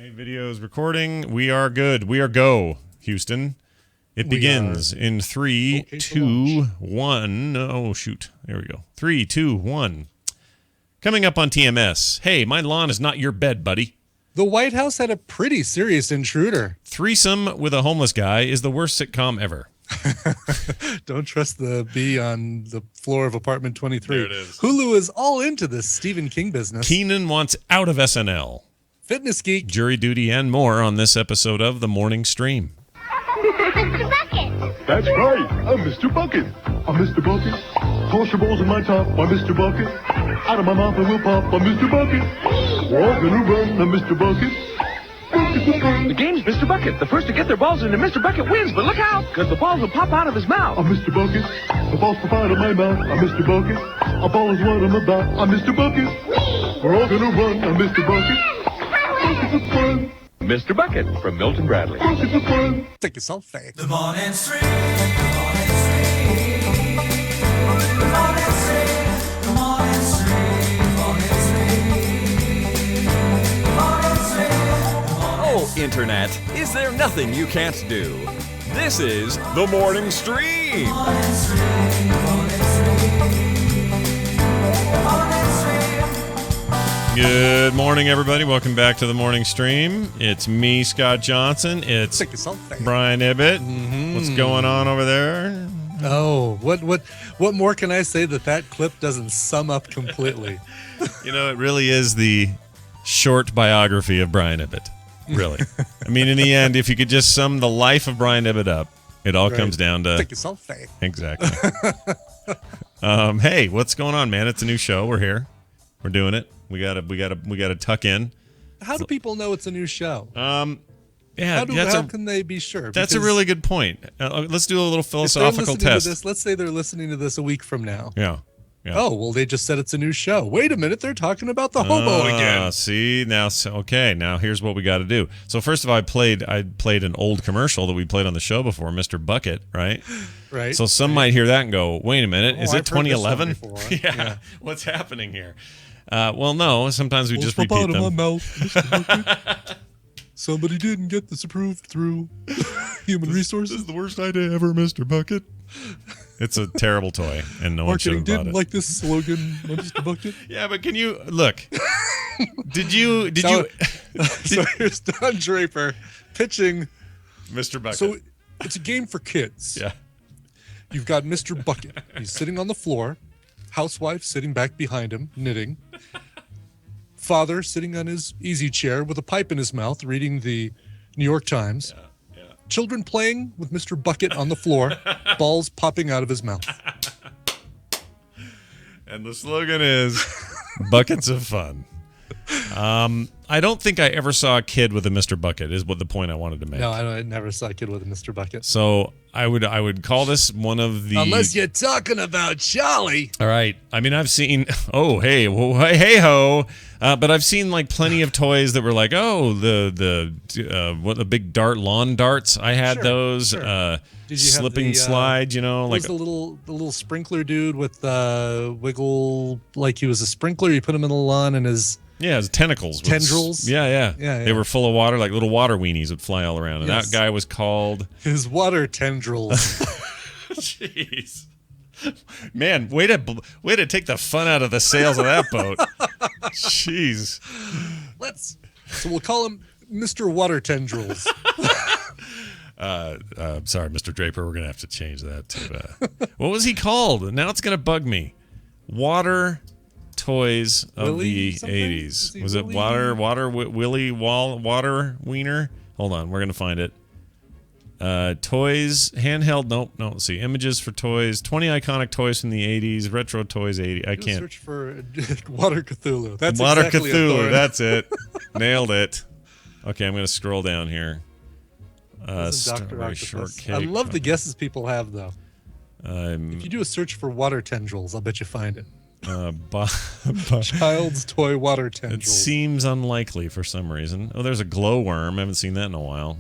Okay, video's recording. We are good. We are go, Houston. It begins in 3, 2, 1. Oh, shoot. There we go. 3, 2, 1. Coming up on TMS. Hey, my lawn is not your bed, buddy. The White House had a pretty serious intruder. Threesome with a homeless guy is the worst sitcom ever. Don't trust the bee on the floor of apartment 23. There it is. Hulu is all into this Stephen King business. Kenan wants out of SNL. Fitness Geek. Jury duty and more on this episode of The Morning Stream. Mr. Bucket! That's right, I'm Mr. Bucket. I'm Mr. Bucket. Toss your balls in my top, I'm Mr. Bucket. Out of my mouth I will pop, I'm Mr. Bucket. We're all gonna run, I'm Mr. Bucket. The game's Mr. Bucket. The first to get their balls into Mr. Bucket wins, but look out, because the balls will pop out of his mouth. I'm Mr. Bucket. The balls pop out of my mouth, I'm Mr. Bucket. A ball is what I'm about, I'm Mr. Bucket. We're all gonna run, I'm Mr. Bucket. Bucket for fun. Mr. Bucket from Milton Bradley. Bucket for fun. Take a selfie. The morning stream, the morning stream, the morning stream, the morning stream, the morning stream, the morning stream. Oh, Internet, is there nothing you can't do? This is The Morning Stream. Morning stream, morning stream, morning stream. Good morning, everybody. Welcome back to The Morning Stream. It's me, Scott Johnson. It's Take a selfie. Brian Ibbett. What's going on over there? Oh, what more can I say that clip doesn't sum up completely? You know, it really is the short biography of Brian Ibbett. Really. I mean, in the end, if you could just sum the life of Brian Ibbett up, it all comes down to... Take a selfie. Exactly. Hey, what's going on, man? It's a new show. We're here. We're doing it. We gotta tuck in. How do people know it's a new show? Yeah, How can they be sure? That's a Because really good point. Let's do a little if they're philosophical listening to test. this, let's say they're listening to this a week from now. Yeah. Oh, well, they just said it's a new show. Wait a minute, they're talking about the hobo again. See, now, okay, now here's what we got to do. So first of all, I played an old commercial that we played on the show before, Mr. Bucket, right? Right. So some might hear that and go, wait a minute, is it I've heard this one 2011? before. Yeah, what's happening here? Well, no, sometimes we just Pop repeat out them. of my mouth, Mr. Bucket. Somebody didn't get this approved through Human Resources. This is the worst idea ever, Mr. Bucket. It's a terrible toy, and no one should Marketing have bought didn't it. like this slogan, Mr. Bucket. Yeah, but can you look? Did you? So here's Don Draper pitching. Mr. Bucket. So it's a game for kids. Yeah. You've got Mr. Bucket. He's sitting on the floor. Housewife sitting back behind him, knitting. Father sitting on his easy chair with a pipe in his mouth, reading the New York Times. Yeah. Children playing with Mr. Bucket on the floor, balls popping out of his mouth. And the slogan is buckets of fun. I don't think I ever saw a kid with a Mr. Bucket is what the point I wanted to make. No, I never saw a kid with a Mr. Bucket. So I would call this one of the... Unless you're talking about Charlie. All right. I mean, I've seen... Oh, hey. Well, hey, ho. But I've seen like plenty of toys that were like, oh, the big lawn darts. I had Sure, those. sure. Did you Slipping have the, slide, you know, What like was the little sprinkler dude with wiggle, like he was a sprinkler. You put him in the lawn and his tentacles. tendrils. Yeah. Yeah. They were full of water, like little water weenies would fly all around. And Yes. that guy was called... His water tendrils. Jeez. Man, way to take the fun out of the sails of that boat. Jeez. So we'll call him Mr. Water Tendrils. Sorry, Mr. Draper, we're going to have to change that to... what was he called? Now it's going to bug me. Water toys of Willie the something? 80s. Was it Willie? Willie Water Wiener? Hold on, we're going to find it. Toys, handheld, nope, no, let's see. Images for toys, 20 iconic toys from the 80s, retro toys 80. I can't. Search for Water Cthulhu. That's Water exactly Cthulhu, that's it. Nailed it. Okay, I'm going to scroll down here. Dr. Strawberry Octopus. shortcake. I love the guesses people have, though. Um, If you do a search for water tendrils, I'll bet you find it. Bo- Child's toy water It tendrils. seems unlikely for some reason. Oh, there's a glowworm. I haven't seen that in a while.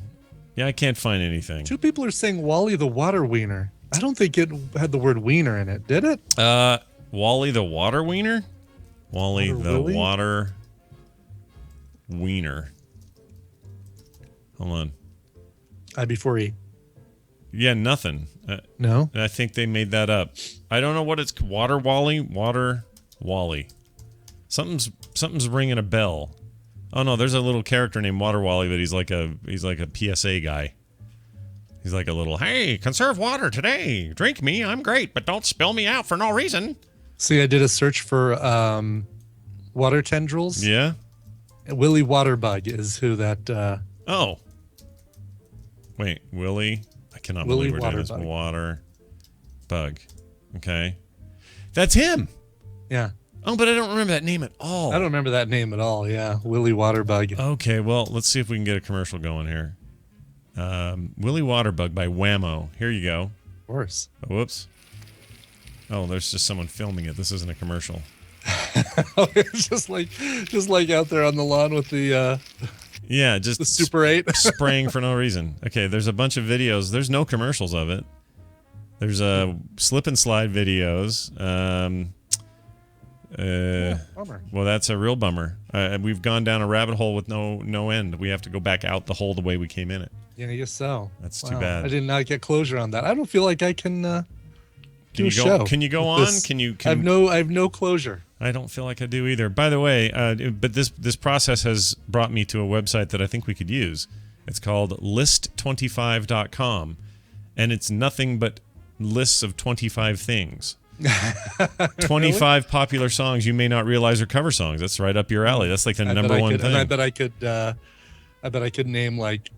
Yeah, I can't find anything. Two people are saying Wally the Water Wiener. I don't think it had the word wiener in it, did it? Wally the Water Wiener? Wally Water the Willy? Water Wiener. Hold on. I before E. Yeah, nothing. No? I think they made that up. I don't know what it's Water Wally. Something's ringing a bell. Oh no, there's a little character named Water Wally, but he's like a PSA guy. He's like a little, hey, conserve water today. Drink me, I'm great, but don't spill me out for no reason. See, I did a search for water tendrils. Yeah. Willy Waterbug is who that. Oh. Wait, Willy? I cannot Willy believe we're doing this. Waterbug. Water bug. Okay. That's him. Yeah. Oh, but I don't remember that name at all. I don't remember that name at all. Yeah. Willy Waterbug. Okay, well, let's see if we can get a commercial going here. Willy Waterbug by Whammo. Here you go. Of course. Oh, whoops. Oh, there's just someone filming it. This isn't a commercial. It's just like out there on the lawn with the Yeah, just the Super 8 spraying for no reason. Okay, there's a bunch of videos. There's no commercials of it. There's slip and slide videos. bummer. Well, that's a real bummer. We've gone down a rabbit hole with no end. We have to go back out the hole the way we came in it. Yeah, I guess so. That's too bad. I did not get closure on that. I don't feel like I can do Can a you show. go? Can you go with on? this. Can you? I have no closure. I don't feel like I do either. By the way, but this process has brought me to a website that I think we could use. It's called list25.com, and it's nothing but lists of 25 things. 25 popular songs you may not realize are cover songs. That's right up your alley. That's like the number one thing. And I bet I could name like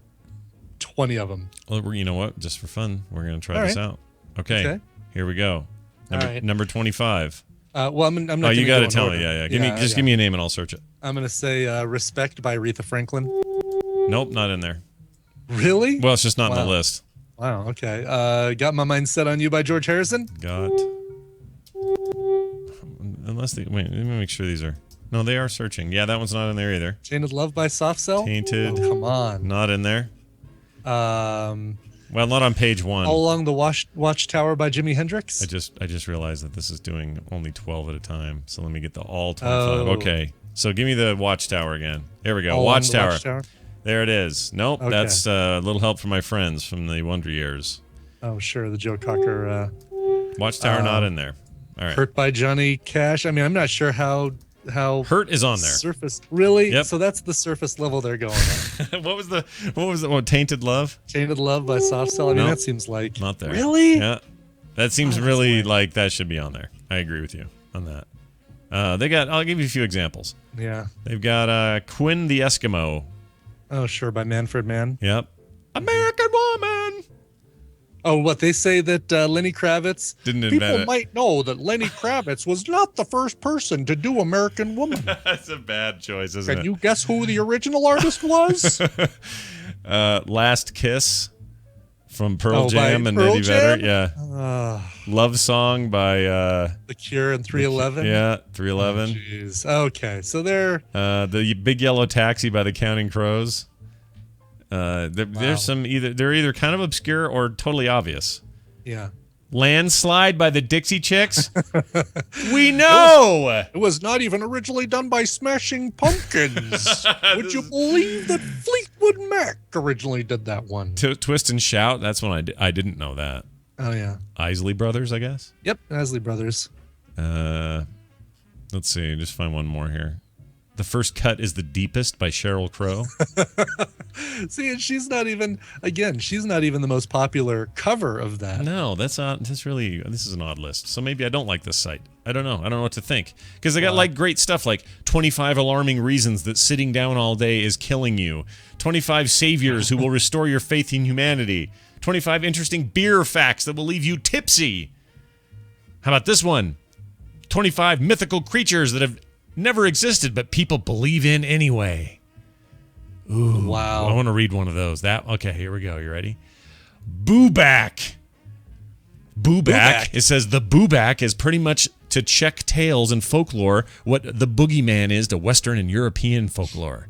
20 of them. Well, you know what? Just for fun, we're going to try this out. Okay. Here we go. Number 25. Well, I'm not. Oh, you got to to tell me. Yeah. Give me a name and I'll search it. I'm gonna say "Respect" by Aretha Franklin. Nope, not in there. Really? Well, it's just not in the list. Wow. Okay. Got My Mind Set on You by George Harrison. Unless wait, let me make sure these are. No, they are searching. Yeah, that one's not in there either. Tainted Love by Soft Cell. Tainted. Oh, come on. Not in there. Well, not on page 1. All Along the Watchtower by Jimi Hendrix. I just realized that this is doing only 12 at a time. So let me get the all 25. Oh. Okay. So give me the Watchtower again. There we go. All Along the Watchtower. Watchtower. There it is. Nope, Okay. that's a little help from my friends from the Wonder Years. Oh, sure. The Joe Cocker. Watchtower not in there. All right. Hurt by Johnny Cash. I mean, I'm not sure how Hurt is on there. Surface. Really? Yep. So that's the surface level they're going on. What was the Tainted Love? Tainted Love by Soft Cell. I mean, Nope. that seems like Not there. Really? Yeah. That seems really like that should be on there. I agree with you on that. I'll give you a few examples. Yeah. They've got Quinn the Eskimo. Oh, sure. By Manfred Mann. Yep. American Woman. Oh, what they say that Lenny Kravitz Didn't invent people it. might know that Lenny Kravitz was not the first person to do American Woman. That's a bad choice, isn't Can it? you guess who the original artist was? Last Kiss from Pearl by Jam and Pearl Eddie Vedder. Jam? Yeah. Love Song by The Cure and 311. yeah, 311. Jeez. Okay, so they're The Big Yellow Taxi by the Counting Crows. There's some they're either kind of obscure or totally obvious. yeah. Landslide by the Dixie Chicks. We know. It was not even originally done by Smashing Pumpkins. Would you believe that Fleetwood Mac originally did that one? Twist and Shout. That's one I didn't know that. Oh yeah. Isley Brothers, I guess. Yep, Isley Brothers. Let's see. Just find one more here. The First Cut is the Deepest by Sheryl Crow. See, and she's not even the most popular cover of that. No, this is an odd list. So maybe I don't like this site. I don't know. I don't know what to think. Because they got like great stuff like 25 alarming reasons that sitting down all day is killing you. 25 saviors who will restore your faith in humanity. 25 interesting beer facts that will leave you tipsy. How about this one? 25 mythical creatures that have never existed but people believe in anyway. Ooh, Wow. I want to read one of those. Okay, here we go. You ready? Booback. Booback. It says the booback is pretty much to Czech tales and folklore what the boogeyman is to Western and European folklore.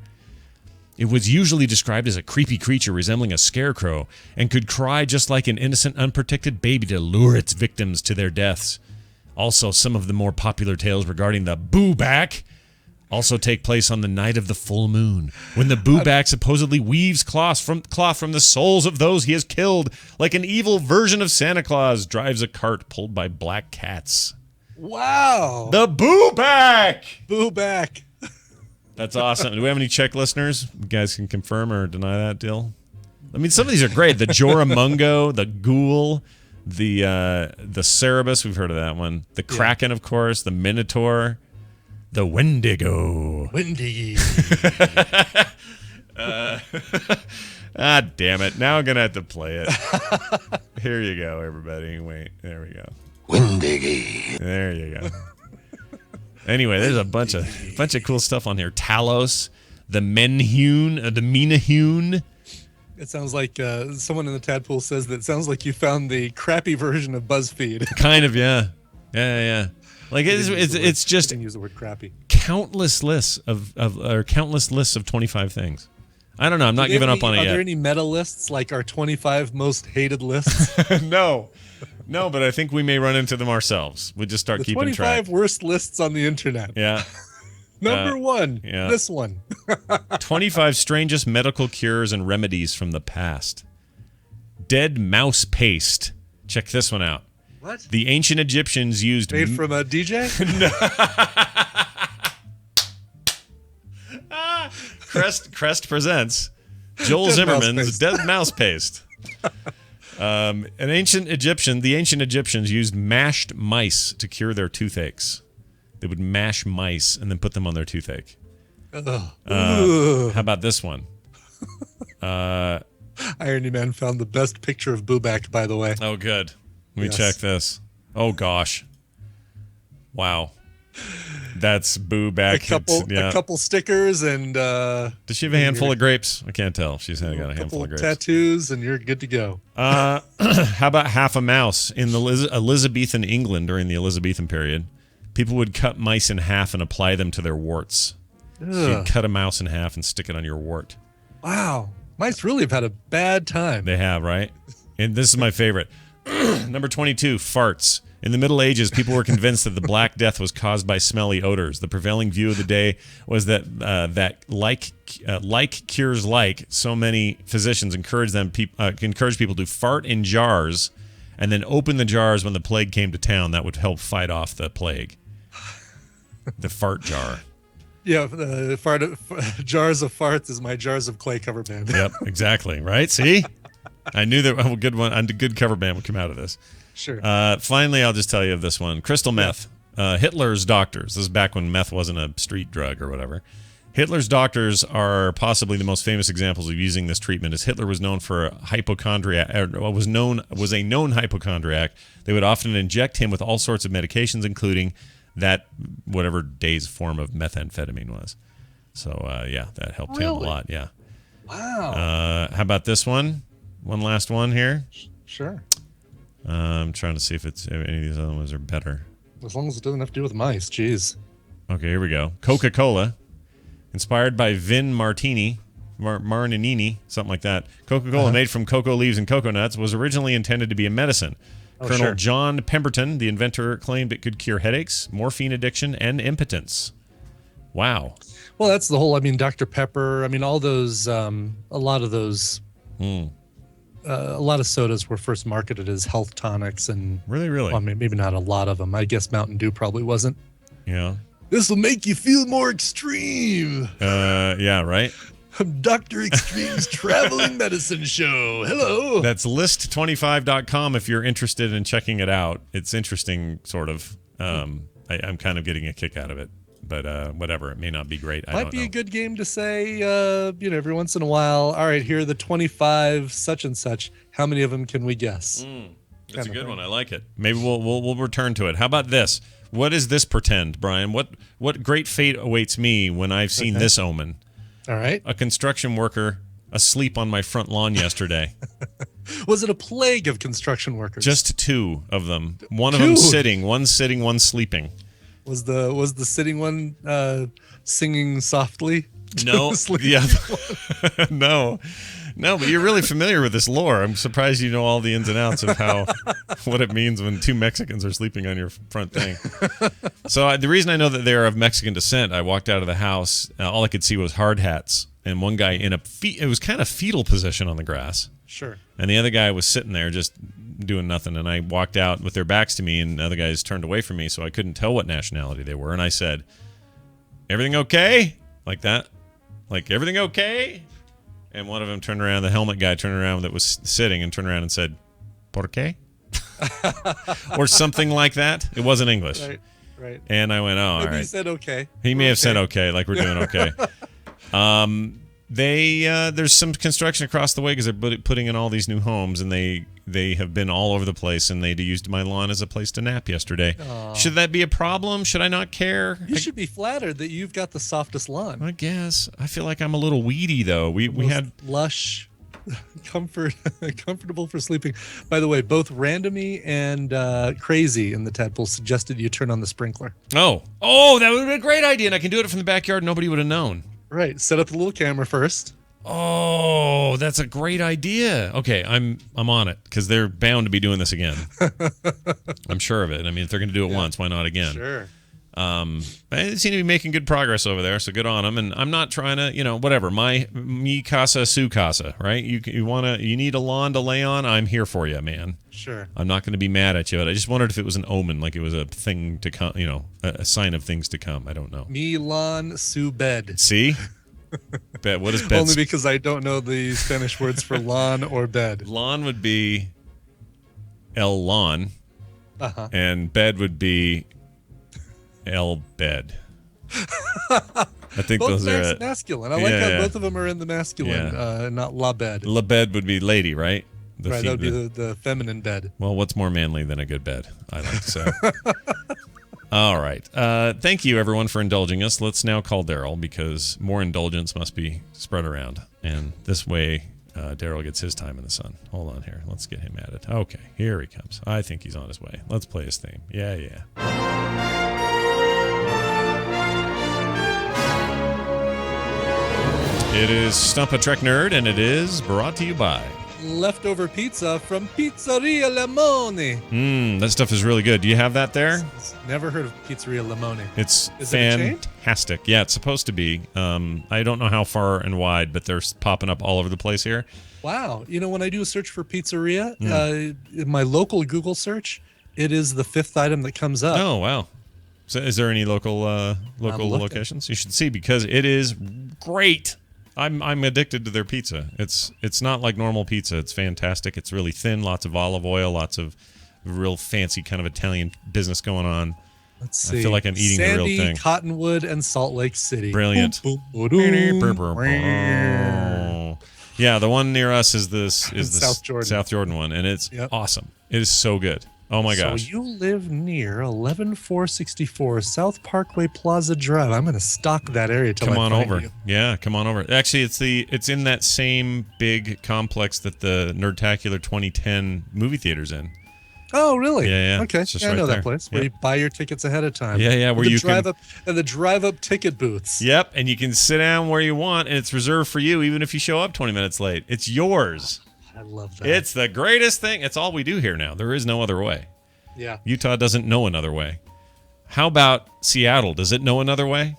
It was usually described as a creepy creature resembling a scarecrow and could cry just like an innocent, unprotected baby to lure its victims to their deaths. Also, some of the more popular tales regarding the booback also take place on the night of the full moon, when the Boo-Back supposedly weaves cloth from the souls of those he has killed, like an evil version of Santa Claus drives a cart pulled by black cats. Wow. The Boo-Back! Boo-Back. That's awesome. Do we have any Czech listeners? You guys can confirm or deny that deal. I mean, some of these are great. The Joramungo, the Ghoul, the Cerebus, we've heard of that one. The Kraken, of course, the Minotaur, the Wendigo. Damn it. Now I'm going to have to play it. Here you go, everybody. Wait, there we go. Wendigo. There you go. Anyway, there's a bunch of cool stuff on here. Talos, the Menhune, the Minahune. It sounds like someone in the Tadpool says that it sounds like you found the crappy version of BuzzFeed. Kind of, yeah. Yeah. Like it's just use the word crappy. Countless lists of 25 things. I don't know. I'm not giving up on it yet. Are there any meta lists like our 25 most hated lists? No, but I think we may run into them ourselves. We just start keeping 25 track. 25 worst lists on the internet. Yeah. Number one, this one. 25 strangest medical cures and remedies from the past. Dead mouse paste. Check this one out. What? The ancient Egyptians used... Made from a DJ? Crest presents Joel Dead Zimmerman's Dead Mouse Paste. The ancient Egyptians used mashed mice to cure their toothaches. They would mash mice and then put them on their toothache. How about this one? Irony Man found the best picture of Boo-Back, by the way. Oh, good. Let me check this. Oh, gosh. Wow. That's Boo-Back. A couple stickers and... Does she have a handful of grapes? I can't tell. She's got a handful of grapes. Tattoos, and you're good to go. How about half a mouse? In the Elizabethan England during the Elizabethan period, people would cut mice in half and apply them to their warts. So you'd cut a mouse in half and stick it on your wart. Wow. Mice really have had a bad time. They have, right? And this is my favorite. Number 22, farts. In the Middle Ages, people were convinced that the Black Death was caused by smelly odors. The prevailing view of the day was that like cures like. So many physicians encouraged people to fart in jars and then open the jars when the plague came to town. That would help fight off the plague. The fart jar. Yeah, jars of farts is my jars of clay cover band. Yep, exactly. Right? See? I knew that a good cover band would come out of this. Sure. Finally, I'll just tell you of this one. Crystal meth. Hitler's doctors. This is back when meth wasn't a street drug or whatever. Hitler's doctors are possibly the most famous examples of using this treatment, as Hitler was known for a hypochondriac, was a known hypochondriac. They would often inject him with all sorts of medications, including that whatever day's form of methamphetamine was. So, that helped him a lot. Yeah. Wow. How about this one? One last one here. Sure. I'm trying to see if any of these other ones are better. As long as it doesn't have to do with mice, jeez. Okay, here we go. Coca-Cola, inspired by Vin Martini, Marninini, something like that. Coca-Cola, made from cocoa leaves and cocoa nuts, was originally intended to be a medicine. Colonel John Pemberton, the inventor, claimed it could cure headaches, morphine addiction, and impotence. Wow. Well, that's the whole, Dr. Pepper, all those, a lot of those... a lot of sodas were first marketed as health tonics, and really, well, maybe not a lot of them. I guess Mountain Dew probably wasn't. Yeah. This will make you feel more extreme. Yeah, right. Dr. Extreme's traveling medicine show. Hello. That's list25.com if you're interested in checking it out. It's interesting, sort of. I'm kind of getting a kick out of it. But whatever, it may not be great. Might be a good game to say, every once in a while. All right, here are the 25 such and such. How many of them can we guess? That's a good one. I like it. Maybe we'll return to it. How about this? What does this pretend, Brian? What great fate awaits me when I've seen this omen? All right. A construction worker asleep on my front lawn yesterday. Was it a plague of construction workers? Just two of them. One of them sitting, one sleeping. Was the sitting one singing softly? No, Sleeping yeah, no, but you're really familiar with this lore. I'm surprised you know all the ins and outs of what it means when two Mexicans are sleeping on your front thing. So the reason I know that they're of Mexican descent, I walked out of the house, all I could see was hard hats, and one guy in it was kind of fetal position on the grass. Sure. And the other guy was sitting there just doing nothing, and I walked out with their backs to me, and the other guys turned away from me, so I couldn't tell what nationality they were, and I said, "Everything okay?" Like that. Like, "Everything okay?" And one of them turned around, the helmet guy turned around that was sitting and turned around and said, "Por qué?" Or something like that. It wasn't English. Right. And I went, "Oh, Maybe all right." he said okay. He may have said okay, like we're doing okay. There's some construction across the way because they're putting in all these new homes, and they have been all over the place, and they used my lawn as a place to nap yesterday. Aww. Should that be a problem? Should I not care? You should be flattered that you've got the softest lawn. I guess. I feel like I'm a little weedy, though. We had lush, comfortable for sleeping. By the way, both Randomy and Crazy in the Tadpole suggested you turn on the sprinkler. Oh, that would have been a great idea, and I can do it from the backyard. Nobody would have known. Right. Set up the little camera first. Oh, that's a great idea. Okay, I'm on it because they're bound to be doing this again. I'm sure of it. I mean, if they're going to do it once, why not again? Sure. They seem to be making good progress over there, so good on them. And I'm not trying to, whatever. Mi casa, su casa, right? You need a lawn to lay on. I'm here for you, man. Sure. I'm not going to be mad at you, but I just wondered if it was an omen, like it was a thing to come, a sign of things to come. I don't know. Mi lawn, su bed. See? Bed. What is bed? Only because I don't know the Spanish words for lawn or bed. Lawn would be el lawn, and bed would be el bed. I think both those are masculine. I like how both of them are in the masculine, not la bed. La bed would be lady, right? Right, that would be the feminine bed. Well, what's more manly than a good bed? I like to say. All right. Thank you, everyone, for indulging us. Let's now call Daryl because more indulgence must be spread around. And this way, Daryl gets his time in the sun. Hold on here. Let's get him at it. Okay, here he comes. I think he's on his way. Let's play his theme. Yeah. It is Stump a Trek Nerd, and it is brought to you by Leftover pizza from Pizzeria Limone. That stuff is really good. Do you have that there? Never heard of Pizzeria Limone. It's Is it a chain? fantastic. Yeah, it's supposed to be. I don't know how far and wide, but they're popping up all over the place here. Wow. When I do a search for pizzeria, in my local Google search, it is the 5th item that comes up. Oh, wow. So is there any local locations? You should see because it is great. I'm addicted to their pizza. It's not like normal pizza. It's fantastic. It's really thin, lots of olive oil, lots of real fancy kind of Italian business going on. Let's see. I feel like I'm eating Sandy, the real thing. Cottonwood, and Salt Lake City. Brilliant. Boom, boom, boom. Yeah, the one near us is the South Jordan one, and it's awesome. It is so good. Oh my gosh. So you live near 11464 South Parkway Plaza Drive. I'm going to stalk that area till Come I on find over. you. Yeah, come on over. Actually, it's in that same big complex that the Nerdtacular 2010 movie theater's in. Oh, really? Yeah. Okay, It's just I right know there. that place where Yep. you buy your tickets ahead of time. Yeah, where you can the drive-up ticket booths. Yep, and you can sit down where you want, and it's reserved for you, even if you show up 20 minutes late. It's yours. I love that. It's the greatest thing. It's all we do here now. There is no other way. Yeah. Utah doesn't know another way. How about Seattle? Does it know another way?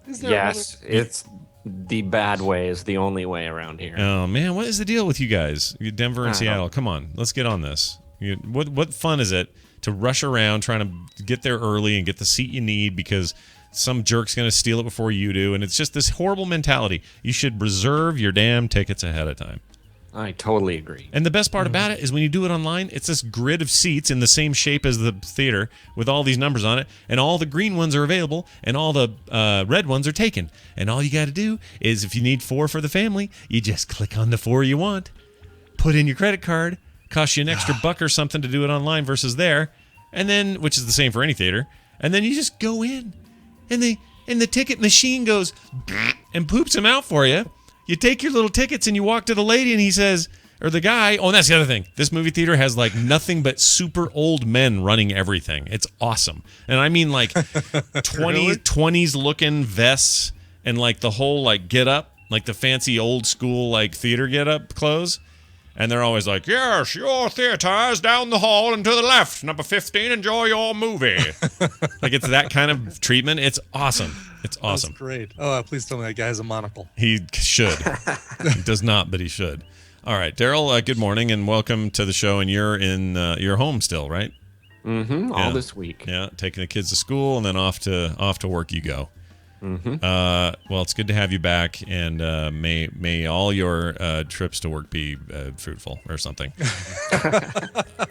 Is there Yes, it's the bad way is the only way around here. Oh man, what is the deal with you guys? Denver and I don't Seattle. know. Come on, let's get on this. What fun is it to rush around trying to get there early and get the seat you need because some jerk's going to steal it before you do, and it's just this horrible mentality. You should reserve your damn tickets ahead of time. I totally agree. And the best part about it is when you do it online, it's this grid of seats in the same shape as the theater with all these numbers on it, and all the green ones are available, and all the red ones are taken. And all you got to do is, if you need 4 for the family, you just click on the 4 you want, put in your credit card, costs you an extra $1 or something to do it online versus there, and then, which is the same for any theater, and then you just go in, and the ticket machine goes and poops them out for you. You take your little tickets and you walk to the lady and he says, or the guy, oh, and that's the other thing. This movie theater has like nothing but super old men running everything. It's awesome. And I mean like 20s looking vests and like the whole like get up, like the fancy old school like theater get up clothes. And they're always like, yes, your theater is down the hall and to the left. Number 15, enjoy your movie. Like, it's that kind of treatment. It's awesome. It's awesome. That's great. Oh, please tell me that guy has a monocle. He should. He does not, but he should. All right, Daryl, good morning and welcome to the show. And you're in your home still, right? Mm-hmm. All this week. Yeah, taking the kids to school and then off to work you go. Mm-hmm. Well, it's good to have you back, and may all your trips to work be fruitful or something.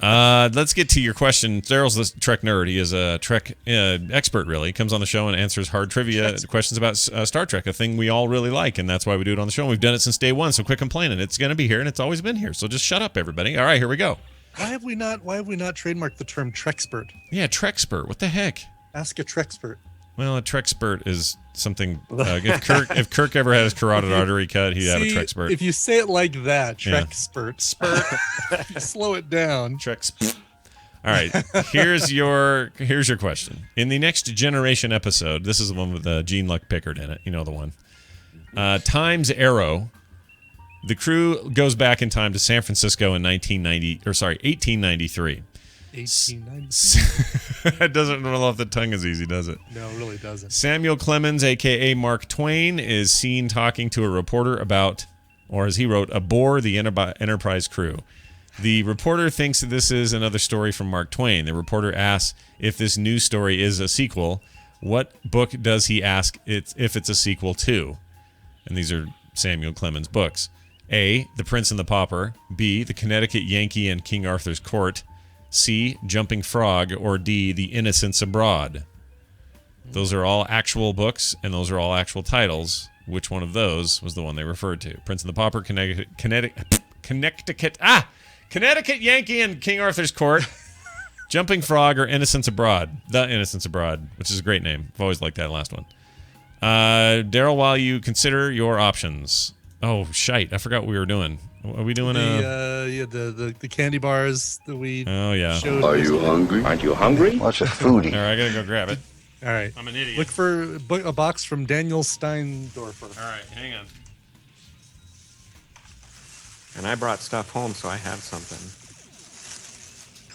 Let's get to your question. Daryl's the Trek nerd. He is a Trek expert, really. He comes on the show and answers hard trivia questions about Star Trek, a thing we all really like, and that's why we do it on the show. And we've done it since day one, so quit complaining. It's going to be here, and it's always been here, so just shut up, everybody. All right, here we go. Why have we not trademarked the term Trekspert? Yeah, Trekspert. What the heck? Ask a Trekspert. Well, a Trekspert is something. If Kirk ever had his carotid artery cut, he'd have a Trekspert. If you say it like that, Trekspert. Spurt. Slow it down. Trekspert. All right. Here's your question. In the Next Generation episode, this is the one with Gene Luck Pickard in it. You know the one. Times Arrow. The crew goes back in time to San Francisco in 1893. 1890. It doesn't roll off the tongue as easy, does it? No, it really doesn't. Samuel Clemens, a.k.a. Mark Twain, is seen talking to a reporter about, or as he wrote, aboard the Enterprise crew. The reporter thinks that this is another story from Mark Twain. The reporter asks if this news story is a sequel. What book does he ask if it's a sequel to? And these are Samuel Clemens books. A, The Prince and the Pauper. B, The Connecticut Yankee and King Arthur's Court. C, Jumping Frog, or D, The Innocents Abroad. Those are all actual books, and those are all actual titles. Which one of those was the one they referred to? Prince and the Pauper, Connecticut Yankee and King Arthur's Court, Jumping Frog, or Innocents Abroad. The Innocents Abroad, which is a great name. I've always liked that last one. Daryl, while you consider your options. Oh, shite. I forgot what we were doing. Are we doing the candy bars that we showed? Are you hungry? Aren't you hungry? Watch a foodie. All right, I gotta go grab it. All right. I'm an idiot. Look for a box from Daniel Steindorfer. All right, hang on. And I brought stuff home, so I have something.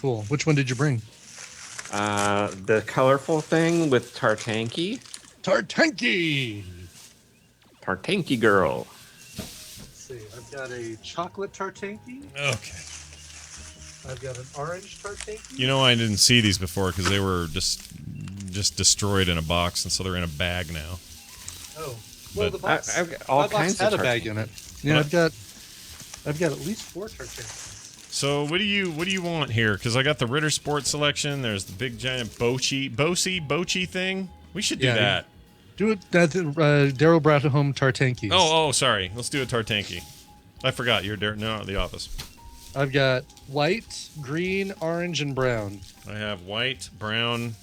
Cool. Which one did you bring? The colorful thing with Tartanky. Tartanky girl. See, I've got a chocolate tartanky. Okay. I've got an orange tartanky. You know, I didn't see these before because they were just destroyed in a box, and so they're in a bag now. Oh, well, But the box. I've got all my box kinds had of a bag in it. Yeah, I've got at least 4 tartankies. So what do you want here? Because I got the Ritter Sport selection. There's the big giant Bochi thing. We should do that. Do it. Daryl brought home tartankies. Oh, sorry. Let's do a Tartanky. I forgot. You're not at the office. I've got white, green, orange, and brown. I have white, brown,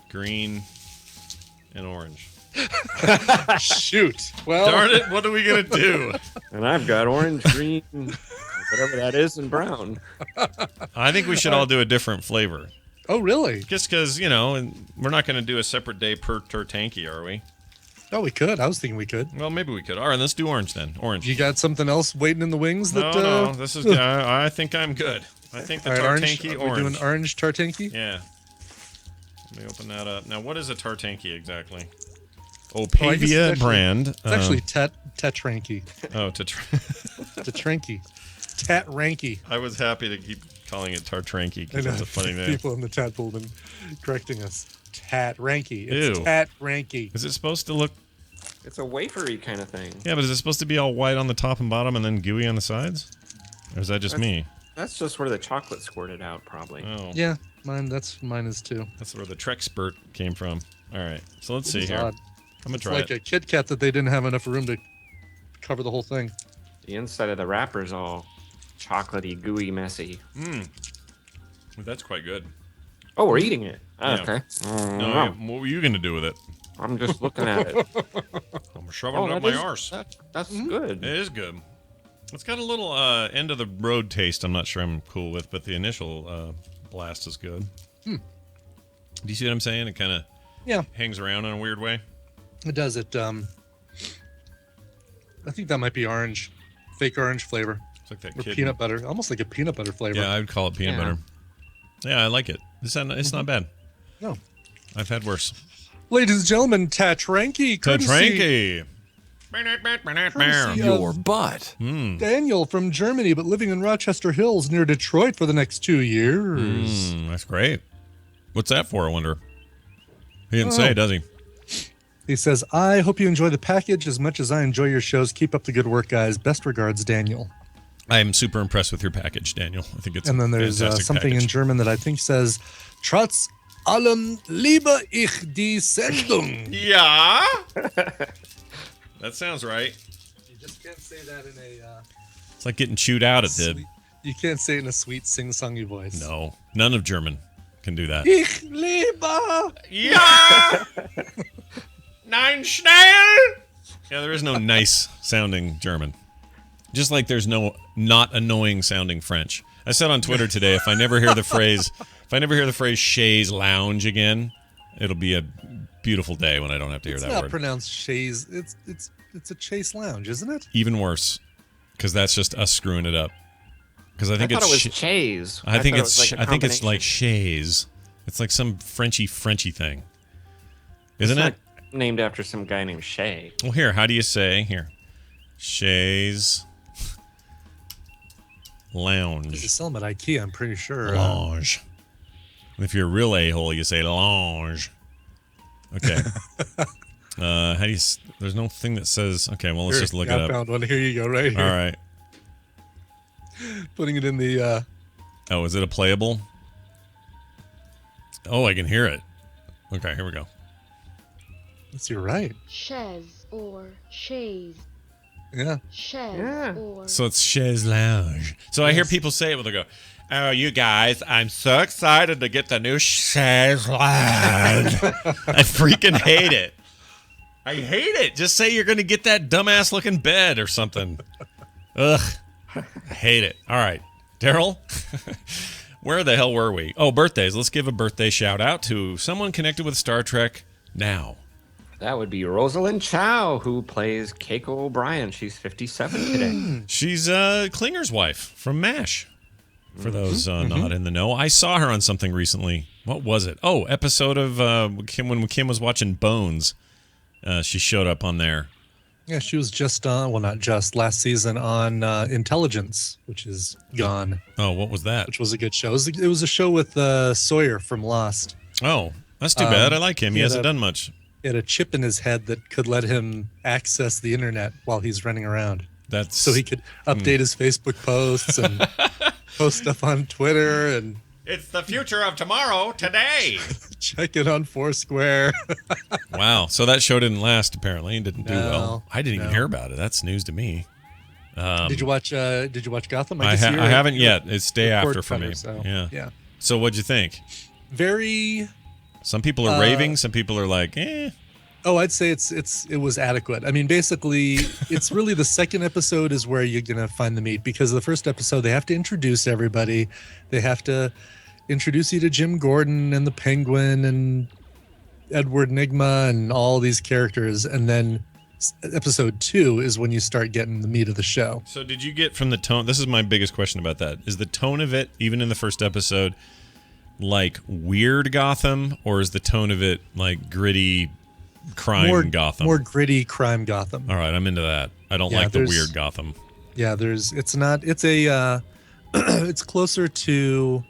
green, and orange. Shoot. Well, Darn it. What are we going to do? And I've got orange, green, whatever that is, and brown. I think we should all do a different flavor. Oh, really? Just because, and we're not going to do a separate day per Tartanky, are we? Oh, we could. I was thinking we could. Well, maybe we could. All right, let's do orange then. Orange. You got something else waiting in the wings? No, this is. I think I'm good. I think the Tartanky orange. We're doing orange tartanky? Yeah. Let me open that up. Now, what is a Tartanky exactly? Opavia brand. It's actually Tetranky. Oh, Tetranky. Tatranky. I was happy to keep calling it Tartranky because it's a funny name. People in the chat pool have been correcting us. Tatranky. It's Ew. Tatranky. Is it supposed to look? It's a wafery kind of thing. Yeah, but is it supposed to be all white on the top and bottom and then gooey on the sides? Or is that just me? That's just where the chocolate squirted out, probably. Oh. Yeah, mine is too. That's where the Trek spurt came from. All right, so let's see here. Odd. I'm gonna It's try like it. a Kit Kat that they didn't have enough room to cover the whole thing. The inside of the wrapper's all chocolatey, gooey, messy. That's quite good. Oh, we're eating it. Yeah. Okay. No, what were you gonna do with it? I'm just looking at it. I'm shoving it up my arse. That's good. It is good. It's got a little end of the road taste. I'm not sure I'm cool with, but the initial blast is good. Do you see what I'm saying? It kind of hangs around in a weird way. It does. It I think that might be orange, fake orange flavor, It's like that or kid. peanut butter, almost like a peanut butter flavor. Yeah, I would call it peanut Yeah. butter. Yeah, I like it. It's not bad. No. I've had worse. Ladies and gentlemen, Tatranki, courtesy Tatranki. Your butt. Daniel from Germany, but living in Rochester Hills near Detroit for the next 2 years. That's great. What's that for, I wonder? He didn't say, does he? He says, I hope you enjoy the package as much as I enjoy your shows. Keep up the good work, guys. Best regards, Daniel. I am super impressed with your package, Daniel. I think it's And then a there's fantastic something in package. German that I think says, Trotz allem liebe ich die Sendung. Yeah. That sounds right. You just can't say that in a... It's like getting chewed out at the... You can't say it in a sweet sing-songy voice. No, none of German can do that. Ich liebe. Ja! Nein, schnell! Yeah, there is no nice sounding German. Just like there's no not annoying sounding French. I said on Twitter today, if I never hear the phrase chaise lounge again, it'll be a beautiful day when I don't have to hear It's that not word. pronounced chaise. It's a chase lounge, isn't it? Even worse, because that's just us screwing it up. Because I think thought it's it was chaise. I think thought it it's was like a I think it's like combination. chaise. It's like some Frenchy thing, isn't It's it? not named after some guy named Shay. Well, here, how do you say here? Chaise They lounge. sell them at IKEA, I'm pretty sure. Lounge. If you're a real a-hole, you say lounge. Okay. How do you? There's no thing that says. Okay, well, let's Here, just look I it up. found one. Here you go, right here. All right. Putting it in the. Oh, is it a playable? Oh, I can hear it. Okay, here we go. Yes, you're right. Chaise or chaise. Yeah. Chaise Yeah. or So it's chaise lounge. So I hear people say it when they go, "Oh, you guys, I'm so excited to get the new chaise lounge." I freaking hate it. I hate it. Just say you're going to get that dumbass looking bed or something. Ugh. I hate it. All right. Daryl, where the hell were we? Oh, birthdays. Let's give a birthday shout out to someone connected with Star Trek now. That would be Rosalind Chow, who plays Keiko O'Brien. She's 57 today. She's Klinger's wife from MASH. For those not in the know, I saw her on something recently. What was it? Oh, episode of when Kim was watching Bones. She showed up on there. Yeah, she was just on, well, not just, last season on Intelligence, which is gone, Oh, what was that? which was a good show. It was a show with Sawyer from Lost. Oh, that's too bad. I like him. He he had hasn't a- done much. He had a chip in his head that could let him access the internet while he's running around. That's So he could update his Facebook posts and post stuff on Twitter and It's the future of tomorrow, today. check it on Foursquare. Wow. So that show didn't last. Apparently, it didn't do No, well. I didn't even no. hear about it. That's news to me. Did you watch Gotham? I guess you're a- haven't you're a yet. It's day cord after for cutter, me. so, Yeah. yeah. So what'd you think? Very. Some people are raving. Some people are like, eh. Oh, I'd say it was adequate. I mean, basically, it's really the second episode is where you're gonna find the meat, because the first episode they have to introduce everybody. They have to introduce you to Jim Gordon and the Penguin and Edward Nygma and all these characters, and then episode 2 is when you start getting the meat of the show. So did you get from the tone? This is my biggest question about that. Is the tone of it, even in the first episode, like weird Gotham, or is the tone of it like gritty crime Gotham? More gritty crime Gotham. All right, I'm into that. I don't Yeah, like the there's- weird Gotham. Yeah, it's a it's closer to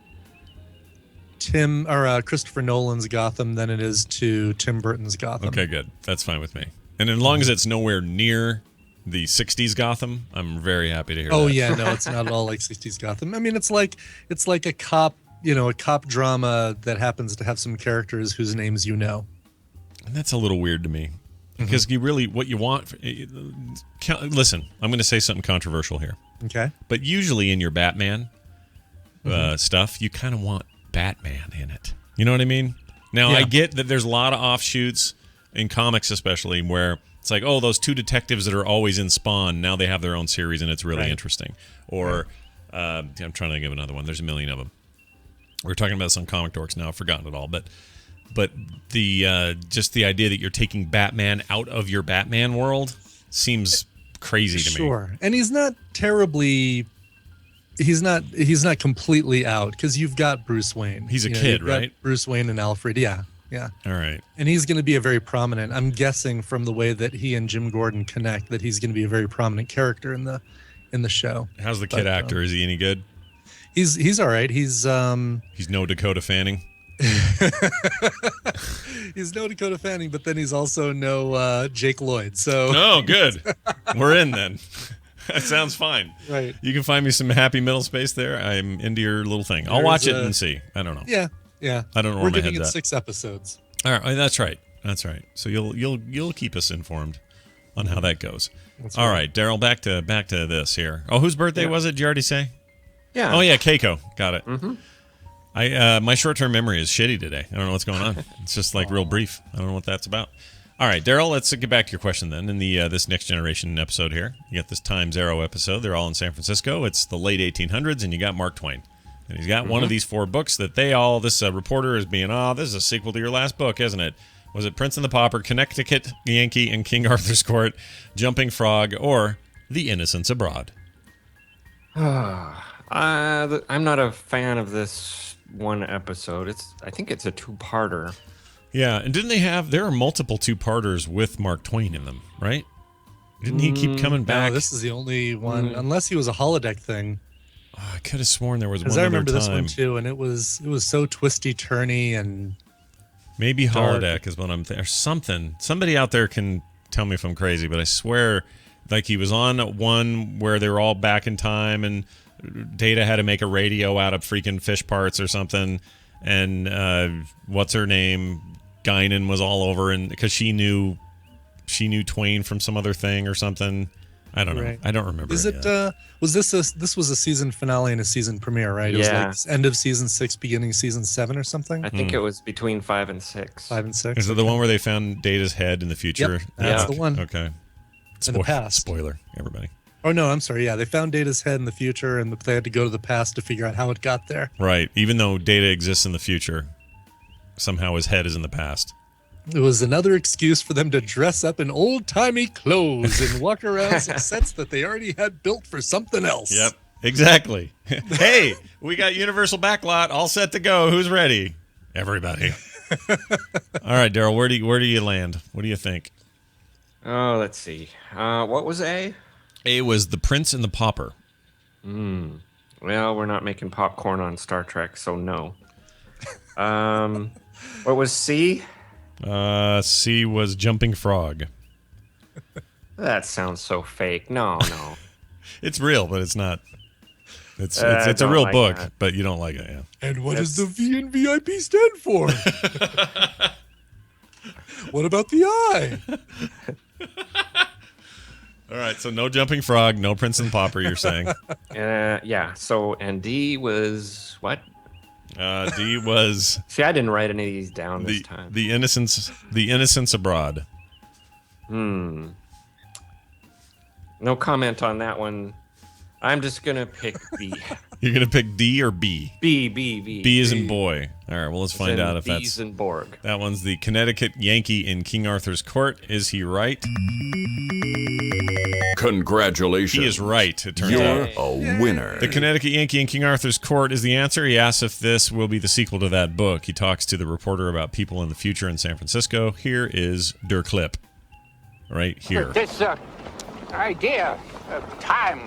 Christopher Nolan's Gotham than it is to Tim Burton's Gotham. Okay, good. That's fine with me. And as long as it's nowhere near the 60s Gotham, I'm very happy to hear that. Oh yeah, no, it's not at all like 60s Gotham. I mean, it's like a cop, a cop drama that happens to have some characters whose names you know. And that's a little weird to me. Because you really, what you want... Listen, I'm going to say something controversial here. Okay. But usually in your Batman stuff, you kind of want Batman in it. You know what I mean? Now, Yeah. I get that there's a lot of offshoots in comics especially where it's like, oh, those two detectives that are always in Spawn, now they have their own series and it's really Right. interesting. Or, I'm trying to think of another one. There's a million of them. We're talking about this on Comic Dorks now. I've forgotten it all. But the just the idea that you're taking Batman out of your Batman world seems crazy to me. Sure, and he's not terribly. He's not completely out because you've got Bruce Wayne. He's a You know, kid, you've got right? Bruce Wayne and Alfred. Yeah. All right. And he's going to be a very prominent. I'm guessing from the way that he and Jim Gordon connect that he's going to be a very prominent character in the show. How's the kid actor? Is he any good? He's all right. He's no Dakota Fanning. he's no Dakota Fanning, but then he's also no Jake Lloyd. So Oh, good. We're in then. That sounds fine. Right. You can find me some happy middle space there. I'm into your little thing. I'll watch it and see. I don't know. Yeah. I don't know We're where my giving head's it at. 6 episodes. All right, that's right. So you'll keep us informed on how that goes. That's All right, Daryl, back to this here. Oh, whose birthday was it? Did you already say? Yeah. Oh yeah, Keiko. Got it. Mm-hmm. My short-term memory is shitty today. I don't know what's going on. It's just like real brief. I don't know what that's about. All right, Daryl, let's get back to your question then. In the this Next Generation episode here, you got this Times Arrow episode. They're all in San Francisco. It's the late 1800s, and you got Mark Twain. And he's got one of these 4 books that this reporter is being, this is a sequel to your last book, isn't it? Was it Prince and the Pauper, Connecticut Yankee and King Arthur's Court, Jumping Frog, or The Innocents Abroad? I'm not a fan of this one episode. I think it's a 2-parter. Yeah, and there are multiple 2-parters with Mark Twain in them, right? Didn't he keep coming back? No, this is the only one, unless he was a holodeck thing. Oh, I could have sworn there was one Because I other remember this time. one too, and it was so twisty turny and Maybe dark. holodeck is what I'm thinking. Or something. Somebody out there can tell me if I'm crazy, but I swear, like he was on one where they were all back in time, and Data had to make a radio out of freaking fish parts or something, and what's her name? Guinan was all over, and because she knew Twain from some other thing or something. I don't know. Right. I don't remember. Is it? Was this was a season finale and a season premiere, right? It was like end of season 6, beginning season 7 or something. I think it was between 5 and 6. 5 and 6. Is it the one where they found Data's head in the future? Yep, that's the one. Okay. In the past. Spoiler, everybody. Oh no, I'm sorry. Yeah, they found Data's head in the future, and they had to go to the past to figure out how it got there. Right. Even though Data exists in the future, somehow his head is in the past. It was another excuse for them to dress up in old-timey clothes and walk around some sets that they already had built for something else. Yep. Exactly. Hey, we got Universal Backlot all set to go. Who's ready? Everybody. All right, Daryl. Where do you land? What do you think? Oh, let's see. What was A? A was The Prince and the Pauper. Well, we're not making popcorn on Star Trek, so no. What was C? C was Jumping Frog. That sounds so fake. No. It's real, but it's not. It's a real book, but you don't like it, yeah. And what does the V in VIP stand for? What about the I? All right, so no Jumping Frog, no Prince and Pauper, you're saying. Yeah. So, and D was what? D was See, I didn't write any of these down this time. the Innocents Abroad. No comment on that one. I'm just gonna pick B. You're gonna pick D or B? B. B is in boy. All right, well, let's find out if B's that's in Borg. that one's the Connecticut Yankee in King Arthur's Court. Is he right? Congratulations. He is right, it turns You're out. a winner. The Connecticut Yankee in King Arthur's Court is the answer. He asks if this will be the sequel to that book. He talks to the reporter about people in the future in San Francisco. Here is Der Clip. Right here. This idea of time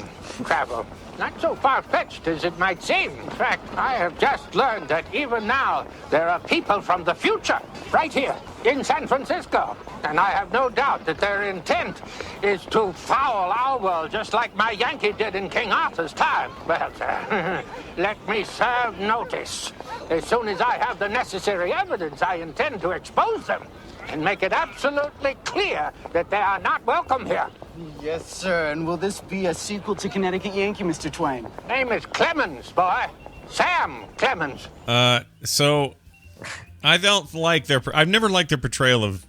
travel, not so far-fetched as it might seem. In fact, I have just learned that even now there are people from the future right here in San Francisco. And I have no doubt that their intent is to foul our world just like my Yankee did in King Arthur's time. Well, sir, let me serve notice. As soon as I have the necessary evidence, I intend to expose them and make it absolutely clear that they are not welcome here. Yes, sir. And will this be a sequel to Connecticut Yankee, Mr. Twain? Name is Clemens, boy. Sam Clemens. So I don't like I've never liked their portrayal of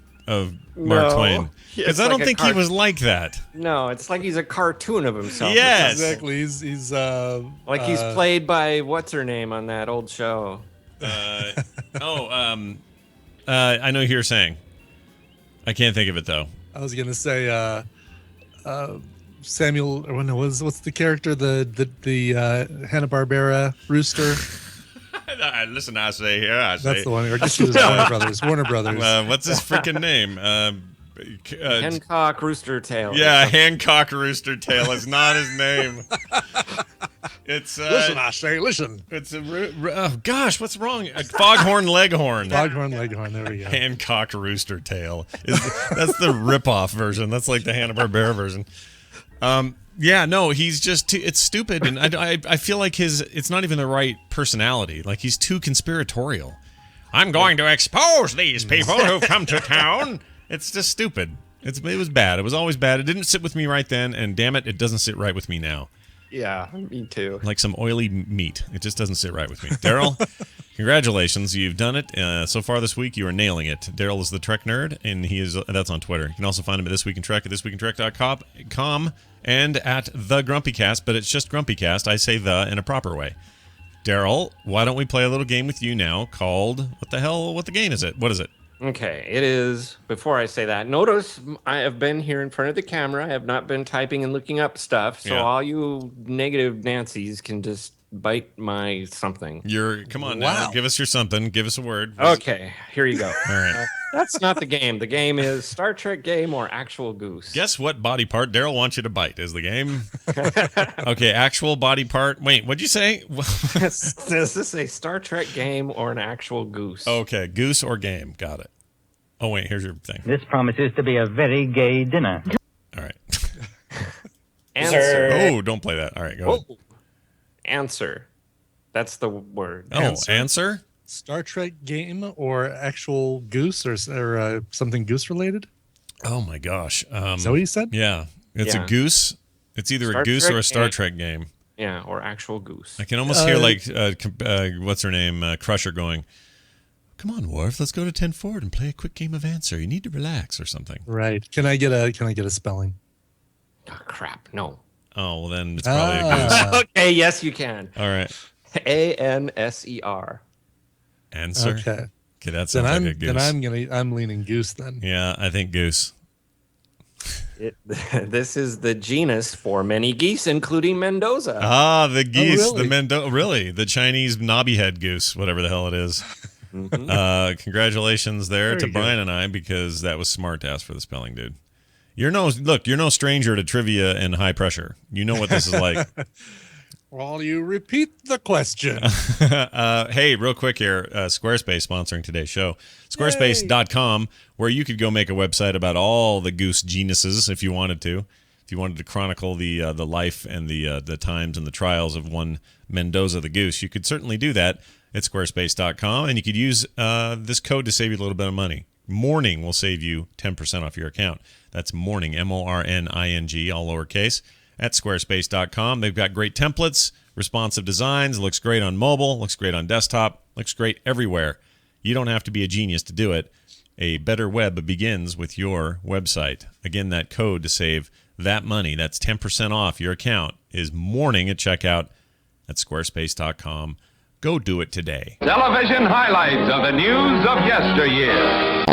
Mark Twain. Because I don't think he was like that. No, it's like he's a cartoon of himself. Yes. Exactly. He's like he's played by what's her name on that old show. I know who you're saying. I can't think of it though. I was gonna say Samuel, or no, what's the character? The Hanna-Barbera rooster. Listen, I say here. That's the one. Or I guess it was Warner Brothers. Warner Brothers. What's his freaking name? Hancock Rooster Tail. Yeah, Hancock Rooster Tail is not his name. It's listen, I say, listen. It's oh gosh, what's wrong? Foghorn Leghorn. Foghorn Leghorn. There we go. Hancock Rooster Tail. That's the rip-off version. That's like the Hanna-Barbera version. Yeah, no, he's just it's stupid, and I feel like it's not even the right personality. Like he's too conspiratorial. I'm going to expose these people who've come to town. It's just stupid. It was bad. It was always bad. It didn't sit with me right then, and damn it, it doesn't sit right with me now. Yeah, me too. Like some oily meat. It just doesn't sit right with me. Daryl, congratulations. You've done it. So far this week, you are nailing it. Daryl is the Trek Nerd, and that's on Twitter. You can also find him at This Week in Trek at thisweekintrek.com and at The GrumpyCast, but it's just GrumpyCast. I say the in a proper way. Daryl, why don't we play a little game with you now called, what the game is it? What is it? Okay, it is, before I say that, notice I have been here in front of the camera. I have not been typing and looking up stuff, so all you negative Nancys can just bite my something. Come on now, give us your something. Give us a word. Okay, here you go. All right. That's not the game. The game is Star Trek game or actual goose. Guess what body part Daryl wants you to bite is the game. Okay, actual body part. Wait, what'd you say? Does this a Star Trek game or an actual goose? Okay, goose or game. Got it. Oh, wait, here's your thing. This promises to be a very gay dinner. All right. Answer. Oh, don't play that. All right, go ahead. Answer. That's the word. Oh, answer? Star Trek game or actual goose or something goose related? Oh my gosh. Is that what you said? Yeah. It's a goose. It's either a goose or a Star Trek game. Yeah, or actual goose. I can almost hear what's her name? Crusher going, come on, Worf, let's go to 10 forward and play a quick game of answer. You need to relax or something. Right. Can I get a spelling? Oh, crap. No. Oh, well then it's probably a goose. Okay, yes you can. All right. ANSER. Answer. Okay, that sounds like a goose. Then I'm leaning goose then. Yeah, I think goose. This is the genus for many geese, including Mendoza. Ah, the geese, really? the Mendoza, really, the Chinese knobby head goose, whatever the hell it is. Mm-hmm. Congratulations there to Brian and I, because that was smart to ask for the spelling, dude. You're no stranger to trivia and high pressure. You know what this is like. Well, you repeat the question. Hey, real quick here, Squarespace sponsoring today's show. Squarespace.com, where you could go make a website about all the goose genuses if you wanted to. If you wanted to chronicle the life and the times and the trials of one Mendoza the goose, you could certainly do that at Squarespace.com, and you could use this code to save you a little bit of money. Morning will save you 10% off your account. That's Morning, MORNING, all lowercase, at Squarespace.com. They've got great templates, responsive designs, looks great on mobile, looks great on desktop, looks great everywhere. You don't have to be a genius to do it. A better web begins with your website. Again, that code to save that money, that's 10% off your account, is Morning at checkout at Squarespace.com. Go do it today. Television highlights of the news of yesteryear.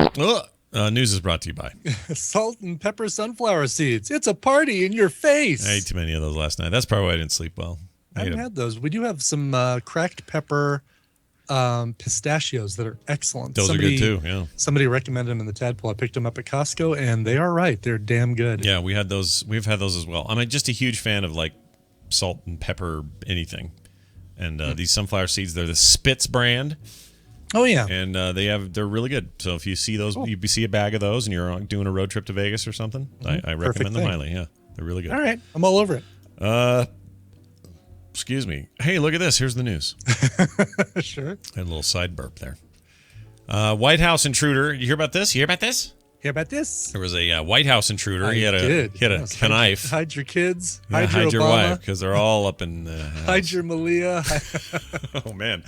News is brought to you by Salt and pepper sunflower seeds. It's a party in your face. I ate too many of those last night. That's probably why I didn't sleep well. I haven't had those. We do have some cracked pepper pistachios that are excellent. Those are good too, yeah. Somebody recommended them in the Tadpole. I picked them up at Costco, and they are right. They're damn good. Yeah, we had those. We've had those as well. I'm just a huge fan of like salt and pepper anything. And these sunflower seeds, they're the Spitz brand. Oh yeah, and they're really good. So if you see those, you see a bag of those, and you're doing a road trip to Vegas or something, I recommend them highly. Yeah, they're really good. All right, I'm all over it. Excuse me. Hey, look at this. Here's the news. Sure. I had a little side burp there. White House intruder. You hear about this? Hear about this? There was a White House intruder. He had a knife. Hide your kids. Yeah, hide your wife, because they're all up in the house. Hide your Malia. Oh man.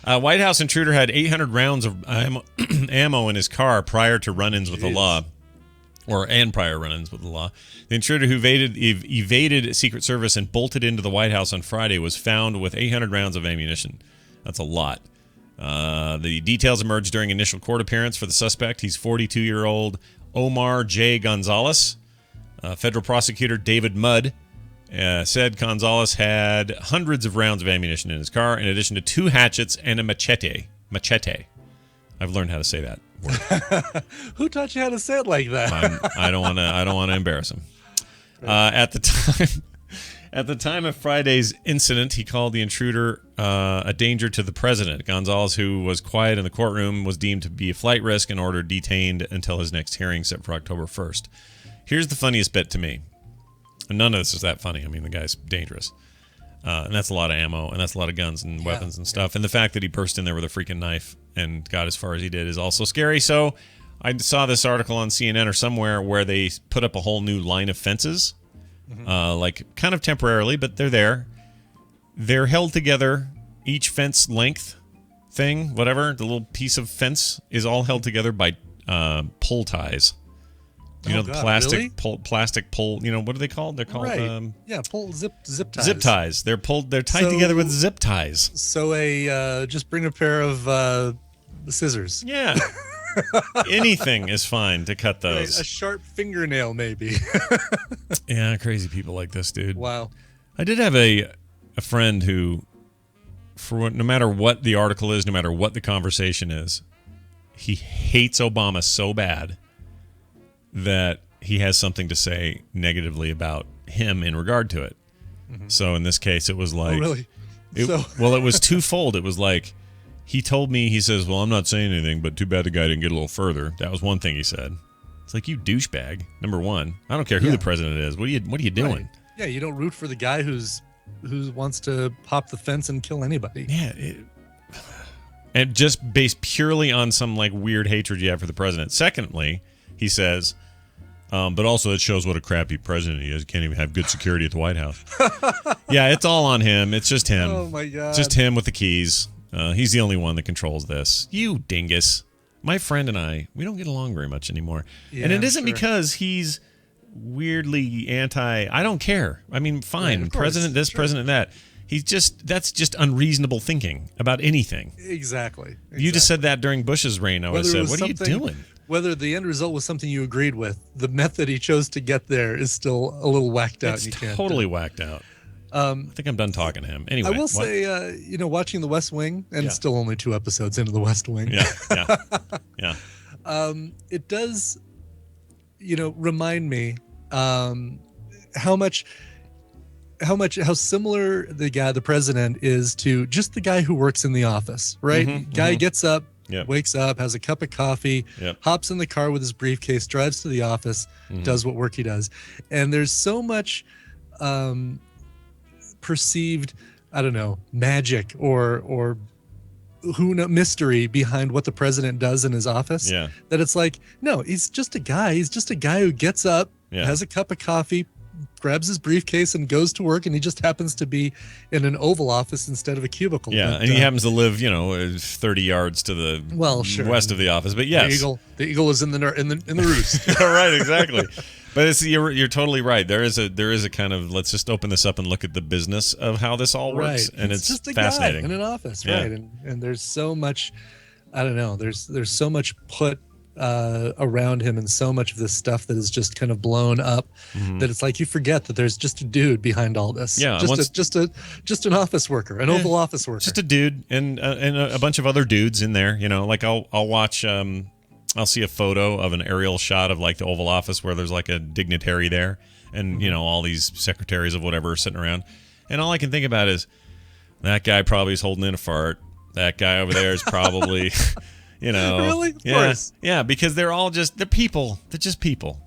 White House intruder had 800 rounds of ammo in his car prior to run-ins with the law, and prior run-ins with the law. The intruder who evaded Secret Service and bolted into the White House on Friday was found with 800 rounds of ammunition. That's a lot. The details emerged during initial court appearance for the suspect. He's 42-year-old Omar J. Gonzalez. Federal prosecutor David Mudd said Gonzalez had hundreds of rounds of ammunition in his car, in addition to 2 hatchets and a machete. Machete. I've learned how to say that word. Who taught you how to say it like that? I don't want to embarrass him. At the time of Friday's incident, he called the intruder a danger to the president. Gonzalez, who was quiet in the courtroom, was deemed to be a flight risk and ordered detained until his next hearing set for October 1st. Here's the funniest bit to me. And none of this is that funny. I mean, the guy's dangerous. And that's a lot of ammo, and that's a lot of guns and weapons and stuff. And the fact that he burst in there with a freaking knife and got as far as he did is also scary. So I saw this article on CNN or somewhere where they put up a whole new line of fences, like kind of temporarily, but they're there. They're held together, each fence length thing, whatever, the little piece of fence is all held together by pull ties. You know, the plastic pull, you know, what are they called? They're called pull zip ties. Zip ties. They're tied together with zip ties. So just bring a pair of scissors. Yeah. Anything is fine to cut those. A sharp fingernail, maybe. Yeah, crazy people like this, dude. Wow. I did have a friend who, no matter what the article is, no matter what the conversation is, he hates Obama so bad that he has something to say negatively about him in regard to it. So in this case, it was like... Oh, really? Well, it was twofold. It was like, he told me, he says, well, I'm not saying anything, but too bad the guy didn't get a little further. That was one thing he said. It's like, you douchebag, number one. I don't care who the president is. What are you doing? Right. Yeah, you don't root for the guy who wants to pop the fence and kill anybody. Yeah. And just based purely on some like weird hatred you have for the president. Secondly, he says, but also it shows what a crappy president he is. Can't even have good security at the White House. Yeah, it's all on him. It's just him. Oh, my God. Just him with the keys. He's the only one that controls this. You dingus. My friend and I, we don't get along very much anymore. Yeah, and it isn't because he's weirdly I don't care. I mean, fine. Right, president this, president that. That's just unreasonable thinking about anything. Exactly. You just said that during Bush's reign. I would have said, what are you doing? Whether the end result was something you agreed with, the method he chose to get there is still a little whacked out. It's totally whacked out. I think I'm done talking to him. Anyway, I will say, watching The West Wing, and still only 2 episodes into The West Wing. Yeah. It does, remind me how similar the president is to just the guy who works in the office, right? Guy gets up, wakes up, has a cup of coffee, hops in the car with his briefcase, drives to the office, does what work he does. And there's so much perceived, I don't know, magic or mystery behind what the president does in his office. Yeah. That it's like, no, he's just a guy. He's just a guy who gets up, has a cup of coffee, grabs his briefcase and goes to work, and he just happens to be in an Oval Office instead of a cubicle. Yeah, but, and he happens to live, 30 yards to the west of the office. But yes, the eagle is in the roost. Right, exactly. But you're totally right. There is a kind of, let's just open this up and look at the business of how this all works, and it's just a fascinating. guy in an office, right? And there's so much, I don't know. There's so much put around him, and so much of this stuff that is just kind of blown up that it's like you forget that there's just a dude behind all this. Yeah, just an office worker, an Oval Office worker, just a dude, and a bunch of other dudes in there. Like I'll watch. I'll see a photo of an aerial shot of like the Oval Office where there's like a dignitary there, and all these secretaries of whatever are sitting around, and all I can think about is that guy probably is holding in a fart. That guy over there is probably. Really? Of course. Yeah, because they're people. They're just people.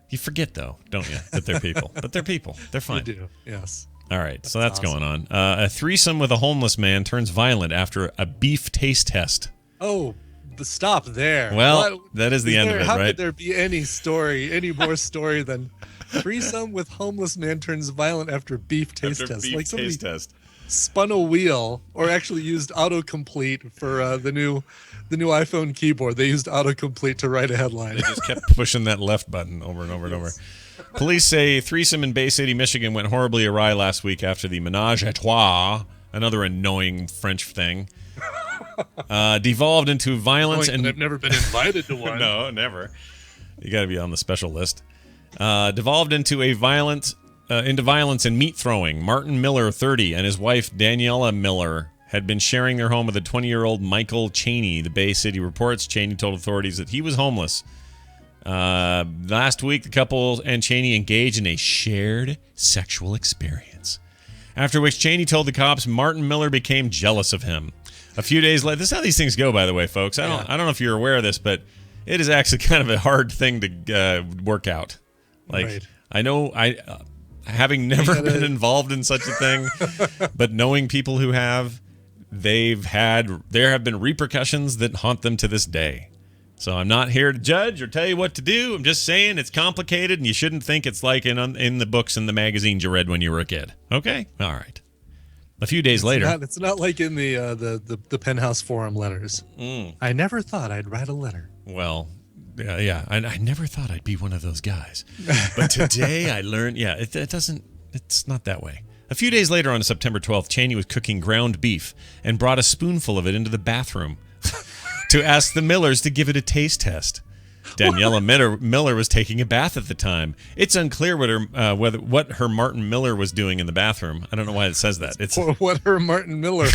You forget, though, don't you, that they're people. But they're people. They're fine. You do, yes. All right, so that's awesome. Going on. A threesome with a homeless man turns violent after a beef taste test. Oh, stop there. Well, that is the end of it, how right? Could there be any more story than threesome with homeless man turns violent after beef taste test? Beef taste test. Spun a wheel, or actually used autocomplete for the new iPhone keyboard. They used autocomplete to write a headline. They just kept pushing that left button over and over and over. Police say threesome in Bay City, Michigan went horribly awry last week after the menage a trois, another annoying French thing, devolved into violence. And I've never been invited to one. No, never. You got to be on the special list. devolved into violence and meat throwing. Martin Miller, 30, and his wife Daniela Miller had been sharing their home with a 20-year-old Michael Cheney. The Bay City reports Cheney told authorities that he was homeless. Last week, the couple and Cheney engaged in a shared sexual experience, after which Cheney told the cops Martin Miller became jealous of him. A few days later, this is how these things go, by the way, folks. I don't know if you're aware of this, but it is actually kind of a hard thing to work out. Like, right. I know having never been involved in such a thing, but knowing people who have, there have been repercussions that haunt them to this day. So I'm not here to judge or tell you what to do. I'm just saying it's complicated, and you shouldn't think it's like in the books and the magazines you read when you were a kid. Okay? All right. A few days later. It's not like in the Penthouse Forum letters. I never thought I'd write a letter. Well, yeah. I never thought I'd be one of those guys. But today I learned, it's not that way. A few days later on September 12th, Cheney was cooking ground beef and brought a spoonful of it into the bathroom to ask the Millers to give it a taste test. Daniela Miller was taking a bath at the time. It's unclear what her Martin Miller was doing in the bathroom. I don't know why it says that. It's what her Martin Miller.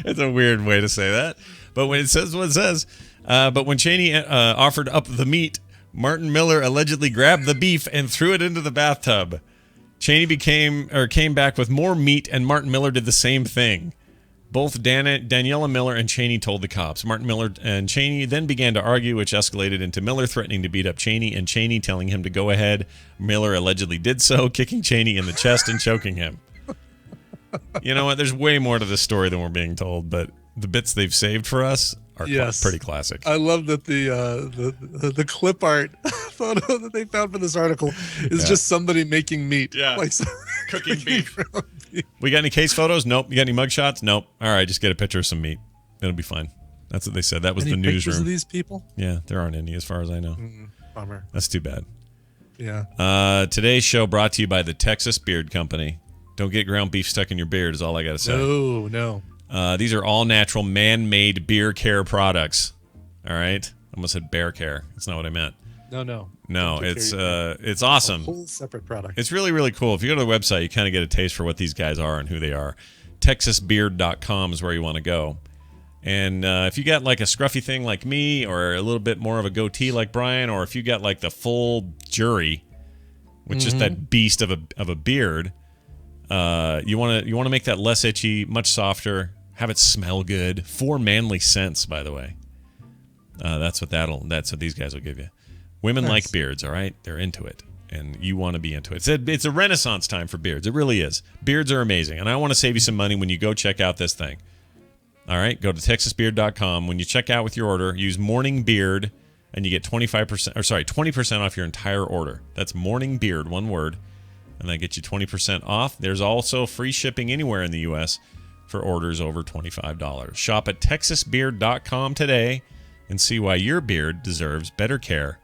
It's a weird way to say that, but when it says what it says. But when Cheney offered up the meat, Martin Miller allegedly grabbed the beef and threw it into the bathtub. Cheney came back with more meat, and Martin Miller did the same thing. Both Daniela Miller and Cheney told the cops. Martin Miller and Cheney then began to argue, which escalated into Miller threatening to beat up Cheney and Cheney telling him to go ahead. Miller allegedly did so, kicking Cheney in the chest and choking him. You know what? There's way more to this story than we're being told, but the bits they've saved for us are pretty classic. I love that the clip art photo that they found for this article is just somebody making meat. Yeah, like cooking beef. We got any case photos? Nope. You got any mug shots? Nope. All right, just get a picture of some meat. It'll be fine. That's what they said. That was the newsroom. Pictures of these people? Yeah, there aren't any as far as I know. Bummer. That's too bad. Yeah. Today's show brought to you by the Texas Beard Company. Don't get ground beef stuck in your beard is all I got to say. No. These are all natural, man-made beer care products. All right? I almost said bear care. That's not what I meant. No, it's awesome. A whole separate product. It's really, really cool. If you go to the website, you kind of get a taste for what these guys are and who they are. TexasBeard.com is where you want to go. And if you got like a scruffy thing like me, or a little bit more of a goatee like Brian, or if you got like the full jury, with just that beast of a beard, you want to make that less itchy, much softer, have it smell good. 4 manly scents, by the way. That's what these guys will give you. Women like beards, all right? They're into it, and you want to be into it. It's a renaissance time for beards. It really is. Beards are amazing, and I want to save you some money when you go check out this thing. All right? Go to TexasBeard.com. When you check out with your order, use Morning Beard, and you get 20% off your entire order. That's Morning Beard, one word, and that gets you 20% off. There's also free shipping anywhere in the U.S. for orders over $25. Shop at TexasBeard.com today and see why your beard deserves better care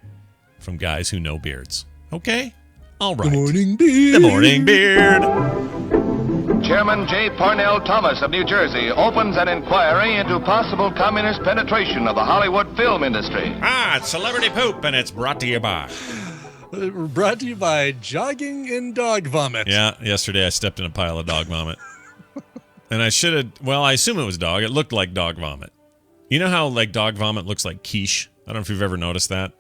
from guys who know beards. Okay? All right. The Morning Beard. The Morning Beard. Chairman J. Parnell Thomas of New Jersey opens an inquiry into possible communist penetration of the Hollywood film industry. It's Celebrity Poop, and it's brought to you by... Brought to you by Jogging in Dog Vomit. Yeah, yesterday I stepped in a pile of dog vomit. And I should have... Well, I assume it was dog. It looked like dog vomit. You know how like dog vomit looks like quiche? I don't know if you've ever noticed that.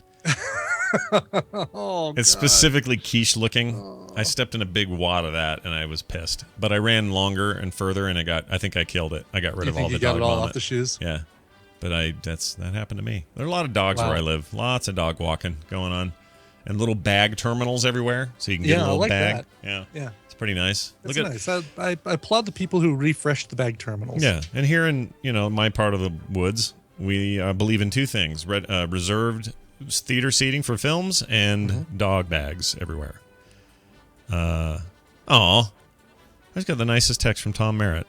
It's specifically quiche looking. I stepped in a big wad of that, and I was pissed. But I ran longer and further, and I think I killed it. I got rid of all the dog vomit. You got it all off the shoes? Yeah. But that happened to me. There are a lot of dogs where I live. Lots of dog walking going on. And little bag terminals everywhere, so you can get a little bag. That. Yeah. It's pretty nice. It's nice. I applaud the people who refreshed the bag terminals. Yeah, and here in my part of the woods, we believe in 2 things: reserved theater seating for films and dog bags everywhere. I just got the nicest text from Tom Merritt.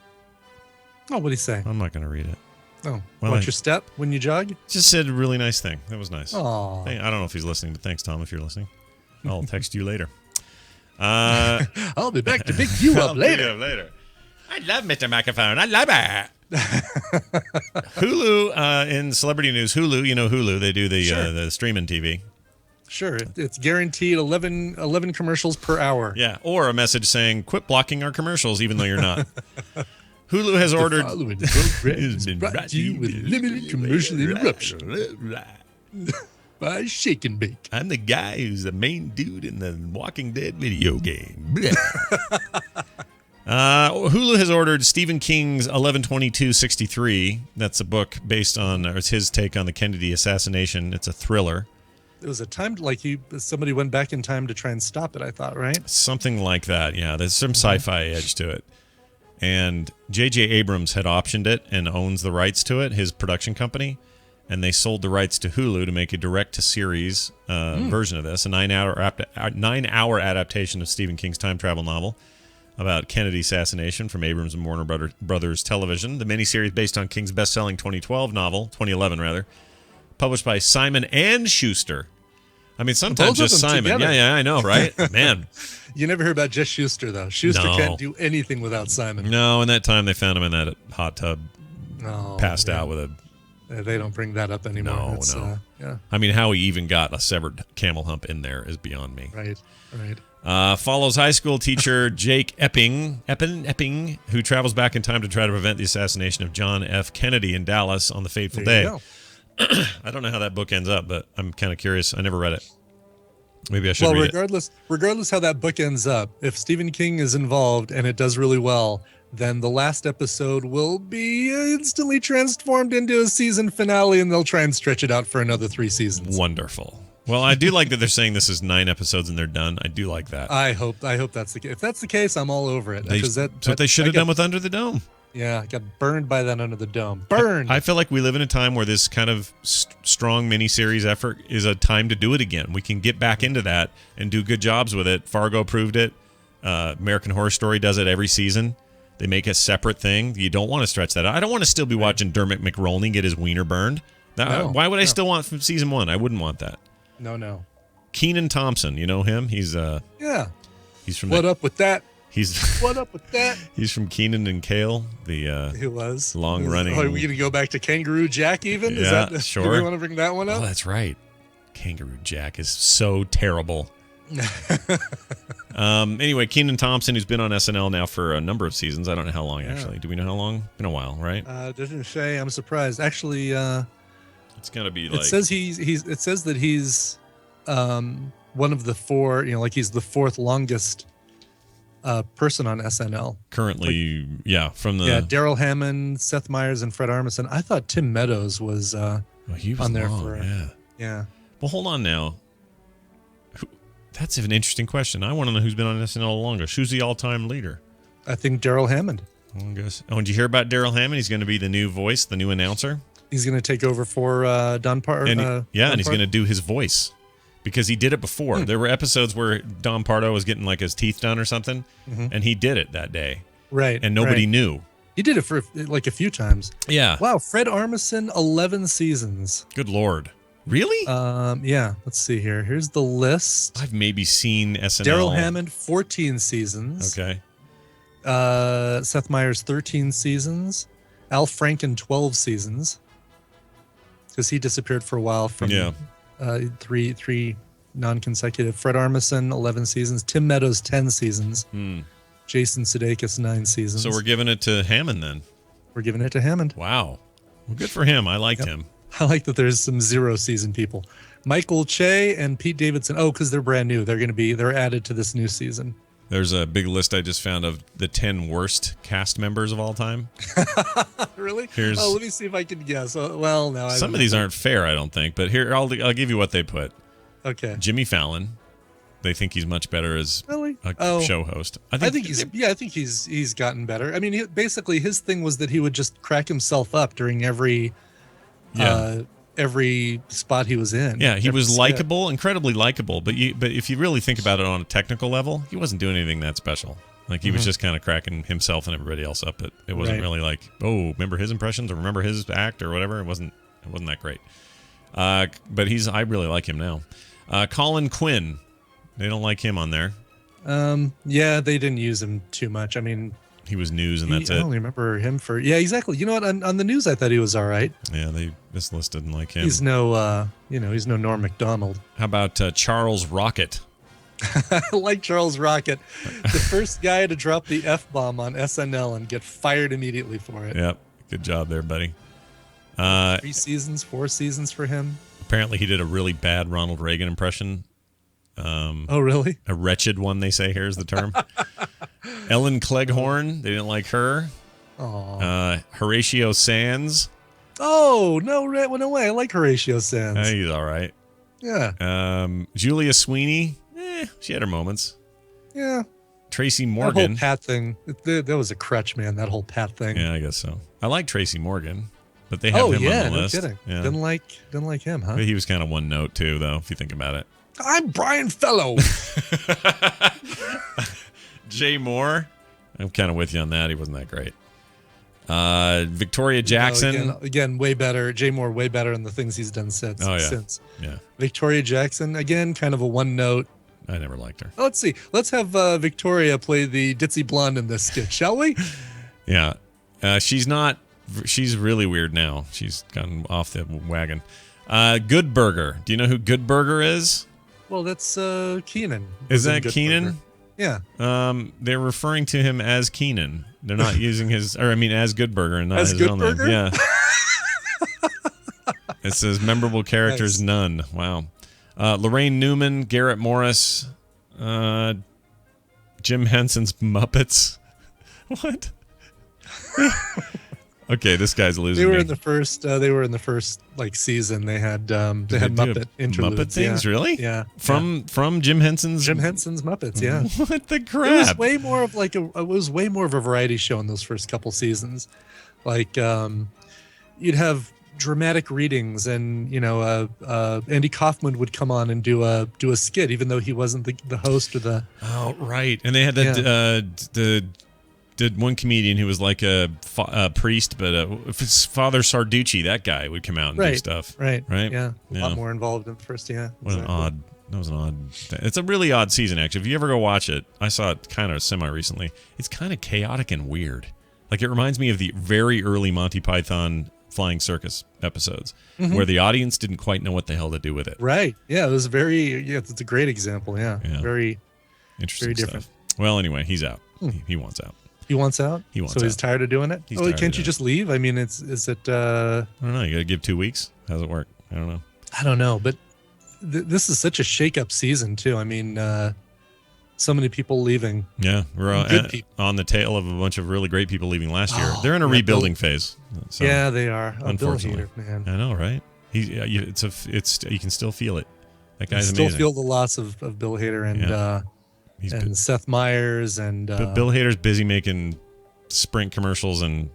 Oh, what'd he say? I'm not going to read it. Oh, watch your step when you jog? Just said a really nice thing. That was nice. Oh, I don't know if he's listening, but thanks, Tom, if you're listening. I'll text you later. I'll be back to pick you up later. I love Mr. Microphone. I love it. Hulu, in celebrity news, Hulu, you know Hulu, they do the streaming TV. Sure. It's guaranteed 11 commercials per hour. Yeah, or a message saying, quit blocking our commercials, even though you're not. Hulu has ordered... The following program is brought to you with limited commercial interruption by Shake and Bake. I'm the guy who's the main dude in the Walking Dead video game. Hulu has ordered Stephen King's 11/22/63. That's a book based on, or it's his take on the Kennedy assassination. It's a thriller. It was a time somebody went back in time to try and stop it, I thought, right? Something like that, yeah. There's some sci-fi edge to it. And J.J. Abrams had optioned it and owns the rights to it, his production company. And they sold the rights to Hulu to make a direct-to-series version of this, a 9-hour adaptation of Stephen King's time travel novel about Kennedy assassination from Abrams and Warner Brothers Television. The miniseries based on King's best-selling 2011 rather, published by Simon and Schuster. I mean, sometimes just Simon. Together. Yeah, I know, right? Man. You never hear about just Schuster, though. Schuster can't do anything without Simon. No, in that time they found him in that hot tub, passed out with a... They don't bring that up anymore. No. Yeah. I mean, how he even got a severed camel hump in there is beyond me. Right. Follows high school teacher Jake Epping, who travels back in time to try to prevent the assassination of John F. Kennedy in Dallas on the fateful day. I don't know how that book ends up, but I'm kind of curious. I never read it. Maybe I should read it. Regardless how that book ends up, if Stephen King is involved and it does really well, then the last episode will be instantly transformed into a season finale, and they'll try and stretch it out for another 3 seasons. Wonderful. Well, I do like that they're saying this is 9 episodes and they're done. I do like that. I hope that's the case. If that's the case, I'm all over it. That's what they should have done with Under the Dome. Yeah, I got burned by that Under the Dome. Burned. I feel like we live in a time where this kind of strong miniseries effort is a time to do it again. We can get back into that and do good jobs with it. Fargo proved it. American Horror Story does it every season. They make a separate thing. You don't want to stretch that out. I don't want to still be watching Dermot McRolney get his wiener burned. Why would I still want from season 1? I wouldn't want that. No. Kenan Thompson, you know him? He's He's from What up with that? What up with that? He's from Kenan and Kel, He was long running. Are we going to go back to Kangaroo Jack even? Yeah, sure. Do we want to bring that one up? Oh, that's right. Kangaroo Jack is so terrible. Anyway, Kenan Thompson, who's been on SNL now for a number of seasons. I don't know how long, actually. Do we know how long? Been a while, right? Doesn't say. I'm surprised. Actually, it's got to be like... It says it says that he's one of the 4, like he's the 4th longest person on SNL. Currently, from the... Yeah, Daryl Hammond, Seth Meyers, and Fred Armisen. I thought Tim Meadows was, he was on there long, Yeah. Well, hold on now. That's an interesting question. I want to know who's been on SNL the longest. Who's the all-time leader? I think Daryl Hammond. I guess. Oh, did you hear about Daryl Hammond? He's going to be the new voice, the new announcer. He's going to take over for Don Pardo. And he's going to do his voice because he did it before. There were episodes where Don Pardo was getting like his teeth done or something, and he did it that day. Right. And nobody knew. He did it for like a few times. Yeah. Wow. Fred Armisen, 11 seasons. Good Lord. Really? Yeah. Let's see here. Here's the list. I've maybe seen SNL. Daryl Hammond, 14 seasons. Okay. Seth Meyers, 13 seasons. Al Franken, 12 seasons. Because he disappeared for a while from three non-consecutive. Fred Armisen, 11 seasons. Tim Meadows, 10 seasons. Jason Sudeikis, 9 seasons. So we're giving it to Hammond then. We're giving it to Hammond. Wow. Well, good for him. I liked him. I like that there's some 0 season people. Michael Che and Pete Davidson. Oh, because they're brand new. They're added to this new season. There's a big list I just found of the 10 worst cast members of all time. Really? Let me see if I can guess. Well, no. Some of these aren't fair, I don't think. But here, I'll give you what they put. Okay. Jimmy Fallon. They think he's much better as a show host. I think he's gotten better. I mean, basically his thing was that he would just crack himself up during every spot he was in. Yeah, he was likable, incredibly likable. But if you really think about it on a technical level, he wasn't doing anything that special. Like he was just kind of cracking himself and everybody else up. It wasn't really like, oh, remember his impressions or remember his act or whatever. It wasn't that great. But I really like him now. Colin Quinn. They don't like him on there. Yeah, they didn't use him too much. I mean, He was news, and that's I it. only remember him for exactly. You know what? On the news, I thought he was all right. Yeah, this list didn't like him. He's no, he's no Norm Macdonald. How about Charles Rocket? I like Charles Rocket, the first guy to drop the F-bomb on SNL and get fired immediately for it. Yep, good job there, buddy. 4 seasons for him. Apparently, he did a really bad Ronald Reagan impression. Oh, really? A wretched one, they say. Here's the term. Ellen Cleghorn, they didn't like her. Horatio Sands. Oh, no way. I like Horatio Sands. He's all right. Yeah. Julia Sweeney, she had her moments. Yeah. Tracy That Morgan. whole Pat thing, that was a crutch, man, that whole Pat thing. Yeah, I guess so. I like Tracy Morgan, but they have him on the list. No kidding. Yeah. Didn't like him, huh? But he was kind of one note, too, though, if you think about it. I'm Brian Fellow. Jay Moore, I'm kind of with you on that. He wasn't that great. Victoria Jackson. Again, way better. Jay Moore, way better in the things he's done since. Oh, yeah. Since. Yeah. Victoria Jackson, again, kind of a one note. I never liked her. Let's see. Let's have Victoria play the ditzy blonde in this skit, shall we? Yeah. She's really weird now. She's gotten off the wagon. Good Burger. Do you know who Good Burger is? Well, that's Kenan. Is that Kenan? Yeah. They're referring to him as Kenan. They're not using as Good Burger and not as his Good real Burger? name. Yeah. It says memorable characters, Nice. none. Wow. Lorraine Newman, Garrett Morris, Jim Henson's Muppets. What? Okay, this guy's losing. They were me. in the first. They were in the first season. They had Muppet interludes. Muppet things, yeah. really? Yeah. From Jim Henson's Muppets. Yeah. What the crap? It was way more of a variety show in those first couple seasons. Like you'd have dramatic readings, and Andy Kaufman would come on and do a skit, even though he wasn't the host or the. Oh right, and they had the one comedian who was like a priest, but Father Sarducci, that guy would come out and do stuff. Right. Yeah. A lot more involved in the first. Yeah. That was an odd thing. It's a really odd season, actually. If you ever go watch it, I saw it kind of semi-recently. It's kind of chaotic and weird. Like, it reminds me of the very early Monty Python Flying Circus episodes, where the audience didn't quite know what the hell to do with it. Right. Yeah, it was it's a great example. Yeah. Very interesting very different. stuff. Well, anyway, he's out. He wants out. He wants out? He wants so he's out. tired of doing it? Can't you just leave? I mean, is it... I don't know. You got to give 2 weeks? How's it work? I don't know. I don't know, but this is such a shake-up season, too. I mean, so many people leaving. Yeah, we're on the tail of a bunch of really great people leaving last year. They're in a rebuilding phase. So, yeah, they are. Unfortunately. Bill Hader, man. I know, right? You can still feel it. That guy's still amazing. feel the loss of Bill Hader and Seth Meyers and but Bill Hader's busy making Sprint commercials and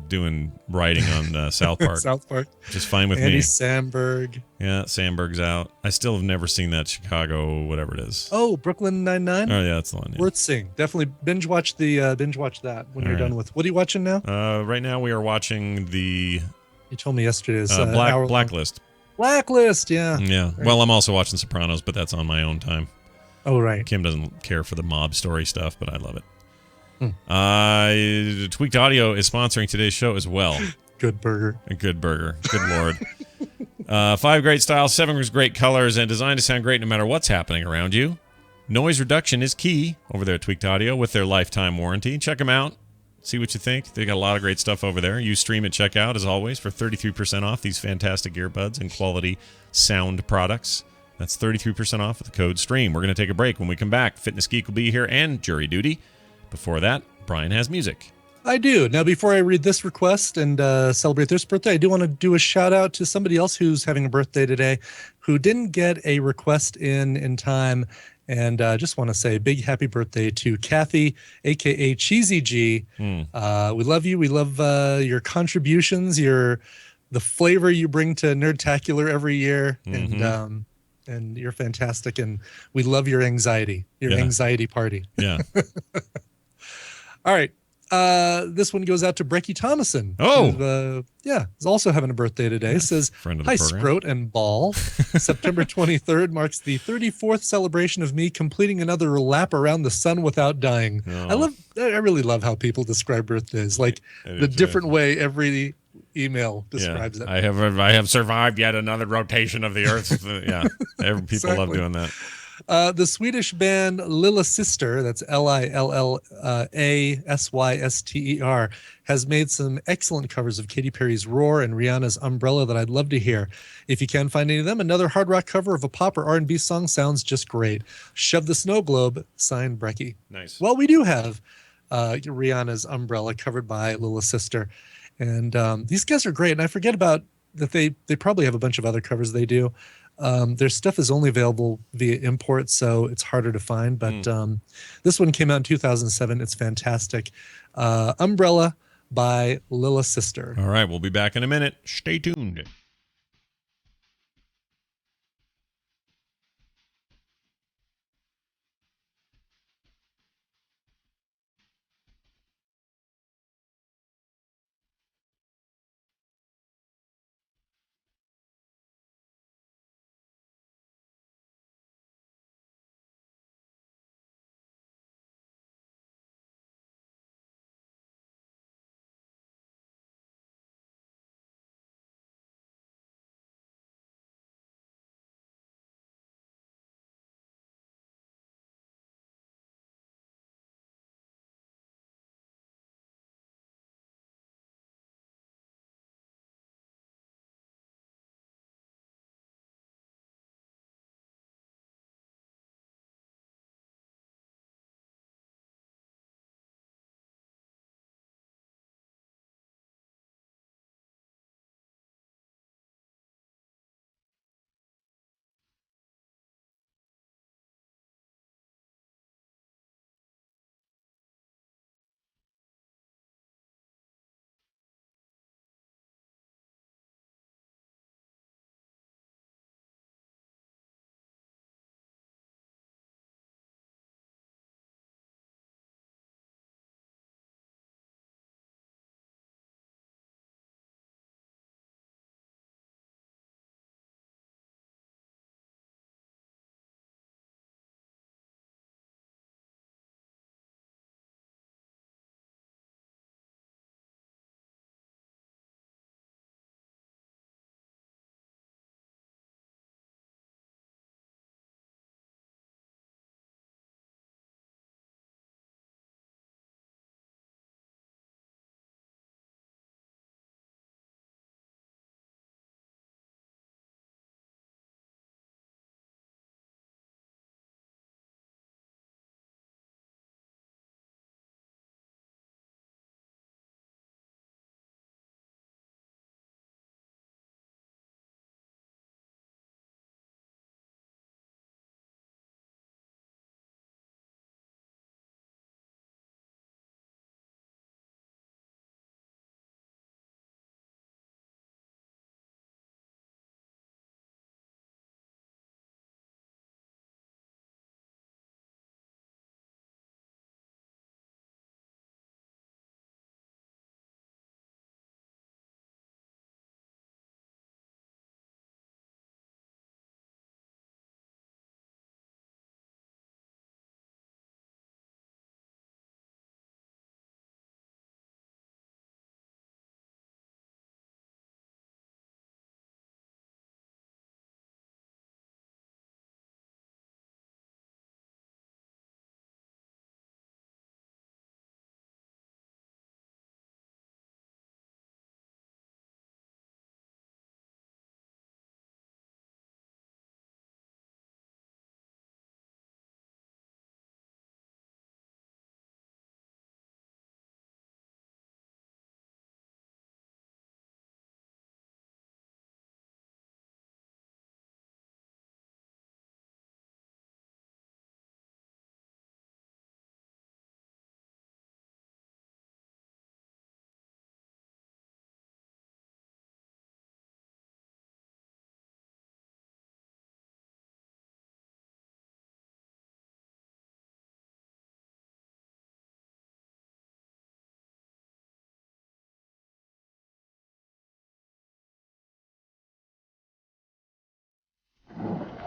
doing writing on South Park. South Park. Just fine with Andy me. Samberg. Yeah, Samberg's out. I still have never seen that Chicago whatever it is. Oh, Brooklyn Nine-Nine? Oh yeah, that's the one. Yeah. Worth seeing. Definitely binge watch that when you're done with. What are you watching now? Right now we are watching the. You told me yesterday. Blacklist. Blacklist, yeah. Yeah. Right. Well, I'm also watching Sopranos, but that's on my own time. Oh, right. Kim doesn't care for the mob story stuff, but I love it. Tweaked Audio is sponsoring today's show as well. Good Burger. A Good Burger. Good Lord. 5 great styles, 7 great colors, and designed to sound great no matter what's happening around you. Noise reduction is key over there at Tweaked Audio with their lifetime warranty. Check them out. See what you think. They got a lot of great stuff over there. Use Stream at checkout, as always, for 33% off these fantastic earbuds and quality sound products. That's 33% off with the code STREAM. We're going to take a break. When we come back, Fitness Geek will be here and Jury Duty. Before that, Brian has music. I do. Now, before I read this request and celebrate this birthday, I do want to do a shout out to somebody else who's having a birthday today who didn't get a request in time. And just want to say a big happy birthday to Kathy, a.k.a. Cheesy G. We love you. We love your contributions, the flavor you bring to Nerdtacular every year. And you're fantastic. And we love your anxiety party. Yeah. All right. This one goes out to Brecky Thomason. Oh. Who, is also having a birthday today. Says, friend of the hi, program. Scrote and Ball. September 23rd marks the 34th celebration of me completing another lap around the sun without dying. Oh. I really love how people describe birthdays. Like the different way every email describes it. I have survived yet another rotation of the Earth. People love doing that. The Swedish band Lilla Sister, that's Lillasyster, has made some excellent covers of Katy Perry's Roar and Rihanna's Umbrella that I'd love to hear. If you can find any of them, another hard rock cover of a pop or R&B song sounds just great. Shove the Snow Globe, signed Brecky. Nice. Well, we do have Rihanna's Umbrella covered by Lilla Sister. And these guys are great. And I forget about that they probably have a bunch of other covers they do. Their stuff is only available via import, so it's harder to find. But this one came out in 2007. It's fantastic. Umbrella by Lilla Sister. All right, we'll be back in a minute. Stay tuned.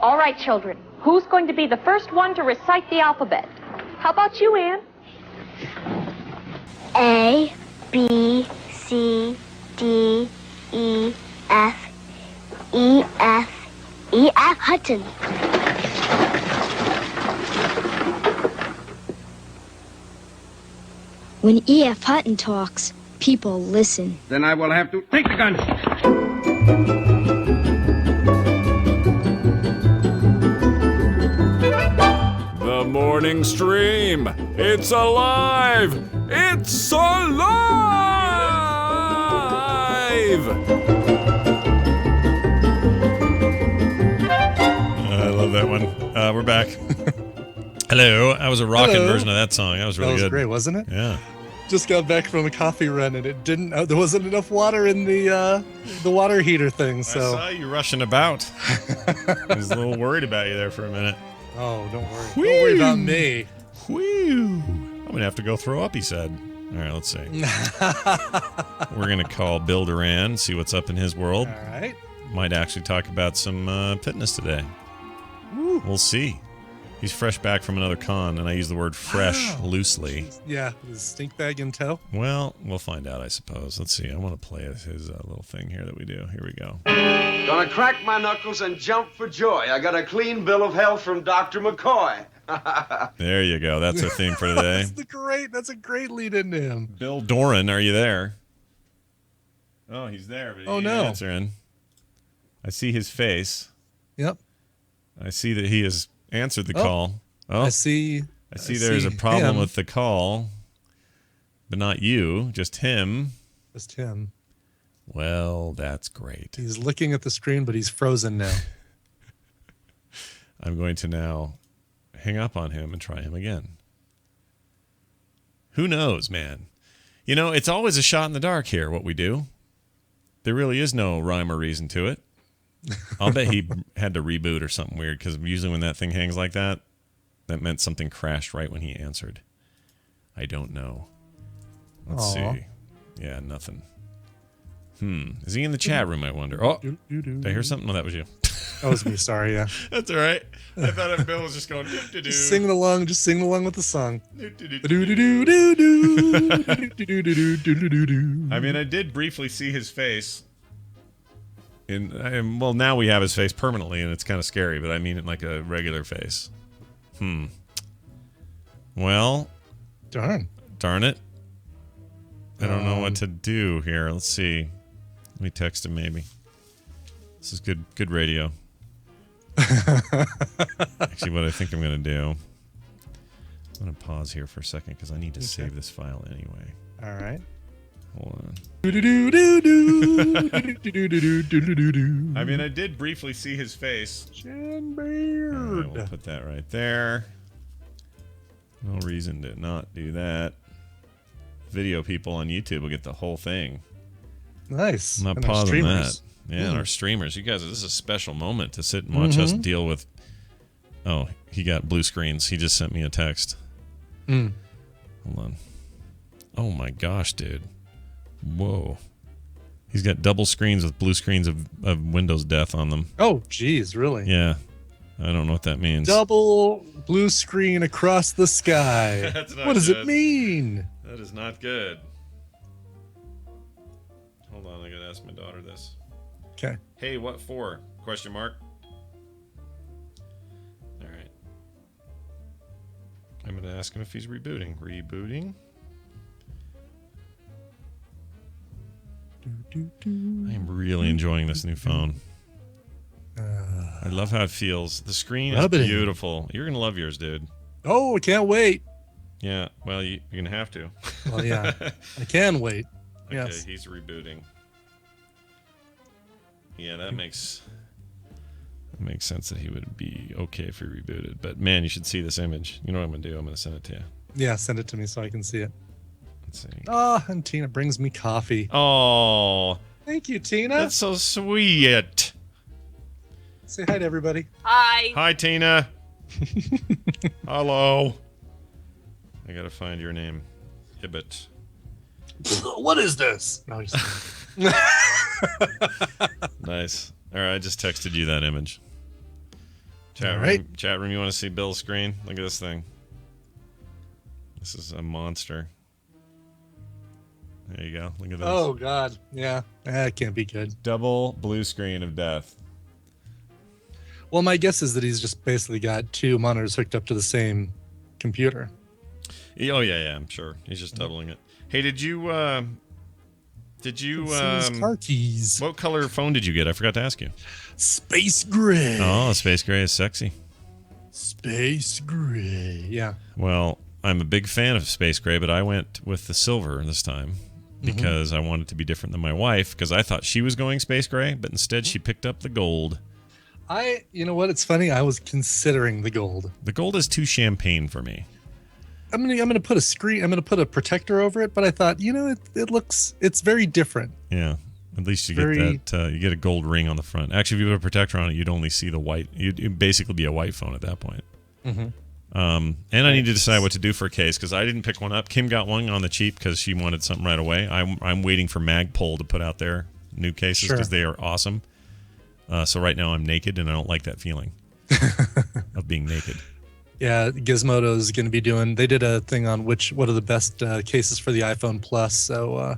All right, children. Who's going to be the first one to recite the alphabet? How about you, Anne? A, B, C, D, E, F, E, F, E, F, Hudson. When E.F. Hutton talks, people listen. Then I will have to take the gun. The morning stream. It's alive. It's alive. I love that one. We're back. Hello. That was a rockin' version of that song. That was really That was good. great, wasn't it? Yeah. Just got back from a coffee run and it didn't. There wasn't enough water in the water heater thing. So I saw you rushing about. I was a little worried about you there for a minute. Oh, don't worry. Don't worry about me. Whew. I'm gonna have to go throw up. He said. All right, let's see. We're gonna call Bill Duran, see what's up in his world. All right. Might actually talk about some fitness today. We'll see. He's fresh back from another con, and I use the word fresh loosely. Yeah, his stink bag in tow. Well, we'll find out, I suppose. Let's see. I want to play his little thing here that we do. Here we go. Gonna crack my knuckles and jump for joy. I got a clean bill of health from Dr. McCoy. There you go. That's our theme for today. That's a great lead into him. Bill Doran, are you there? Oh, he's there, but he ain't no. answering. I see his face. Yep. I see that he has answered the call. Oh, I see there's a problem him. with the call, but not you, just him. Just him. Well, that's great. He's looking at the screen, but he's frozen now. I'm going to now hang up on him and try him again. Who knows, man? You know, it's always a shot in the dark here, what we do. There really is no rhyme or reason to it. I'll bet he had to reboot or something weird, because usually when that thing hangs like that, that meant something crashed right when he answered. I don't know. Let's see. Yeah, nothing. Is he in the chat room, I wonder? Oh, did I hear something? No, that was you. That was me. Sorry, yeah. That's all right. I thought Bill was just going, do-do-do. Just sing along with the song. I mean, I did briefly see his face. Well, now we have his face permanently, and it's kind of scary, but I mean it like a regular face. Well. Darn it. I don't know what to do here. Let's see. Let me text him, maybe. This is good radio. Actually, what I think I'm going to do, I'm going to pause here for a second, because I need to save this file anyway. All right. Hold on. I mean, I did briefly see his face. Beard. We'll put that right there. No reason to not do that. Video people on YouTube will get the whole thing. Nice. I'm not And our pausing that. streamers. Yeah, and our streamers. You guys, this is a special moment to sit and watch us deal with. Oh, he got blue screens. He just sent me a text. Hold on. Oh my gosh, dude. Whoa. He's got double screens with blue screens of Windows death on them. Oh, geez, really? Yeah. I don't know what that means. Double blue screen across the sky. That's not What does good. it mean? That is not good. Hold on, I gotta ask my daughter this. Okay. Hey, what for? Question mark. All right. I'm gonna ask him if he's rebooting. Rebooting. I am really enjoying this new phone. I love how it feels. The screen is Rub it in. beautiful. You're gonna love yours, dude. Oh, I can't wait. Yeah. Well, you're gonna have to. Well, yeah. I can wait. Okay, Yes. he's rebooting. Yeah, that makes sense that he would be okay if he rebooted. But man, you should see this image. You know what I'm gonna do? I'm gonna send it to you. Yeah, send it to me so I can see it. Let's see. Oh, and Tina brings me coffee. Oh, Thank you, Tina. that's so sweet. Say hi to everybody. Hi. Hi, Tina. Hello. I gotta find your name. Hibbit. What is this? No, Nice. All right, I just texted you that image. Chat room, you want to see Bill's screen? Look at this thing. This is a monster. There you go. Look at this. Oh, God. Yeah. That can't be good. Double blue screen of death. Well, my guess is that he's just basically got two monitors hooked up to the same computer. Oh, yeah, I'm sure. He's just doubling it. Hey, did you car keys. What color phone did you get? I forgot to ask you. Space gray. Oh, space gray is sexy. Space gray. Yeah. Well, I'm a big fan of space gray, but I went with the silver this time because I wanted to be different than my wife because I thought she was going space gray, but instead she picked up the gold. You know what? It's funny. I was considering the gold. The gold is too champagne for me. I'm gonna put a screen. I'm gonna put a protector over it, but I thought, it's very different. Yeah, at least you get that. You get a gold ring on the front. Actually, if you put a protector on it, you'd only see the white. You'd basically be a white phone at that point. Mm-hmm. And I need to decide what to do for a case because I didn't pick one up. Kim got one on the cheap because she wanted something right away. I'm waiting for Magpul to put out their new cases because they are awesome. So right now I'm naked and I don't like that feeling of being naked. Yeah, Gizmodo is going to be doing. They did a thing on what are the best cases for the iPhone Plus. So,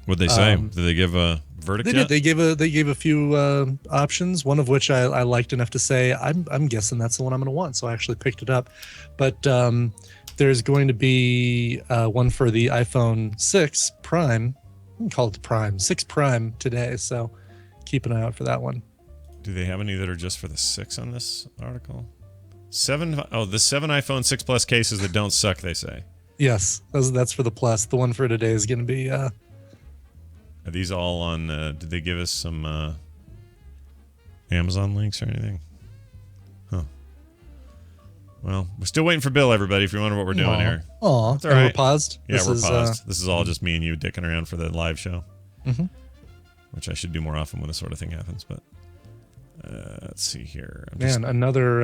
what'd they say? Did they give a verdict? They did. They gave a few options. One of which I liked enough to say I'm guessing that's the one I'm going to want. So I actually picked it up. But there's going to be one for the iPhone 6 Prime. We can call it the Prime 6 Prime today. So keep an eye out for that one. Do they have any that are just for the 6 on this article? The 7 iPhone 6 Plus cases that don't suck, they say. Yes, that's for the Plus. The one for today is going to be. Are these all on? Did they give us some Amazon links or anything? Huh. Well, we're still waiting for Bill, everybody. If you wonder what we're doing here. Aw, that's all right. We're paused. Yeah, we're paused. This is all just me and you dicking around for the live show, which I should do more often when this sort of thing happens, but. Let's see here. Another,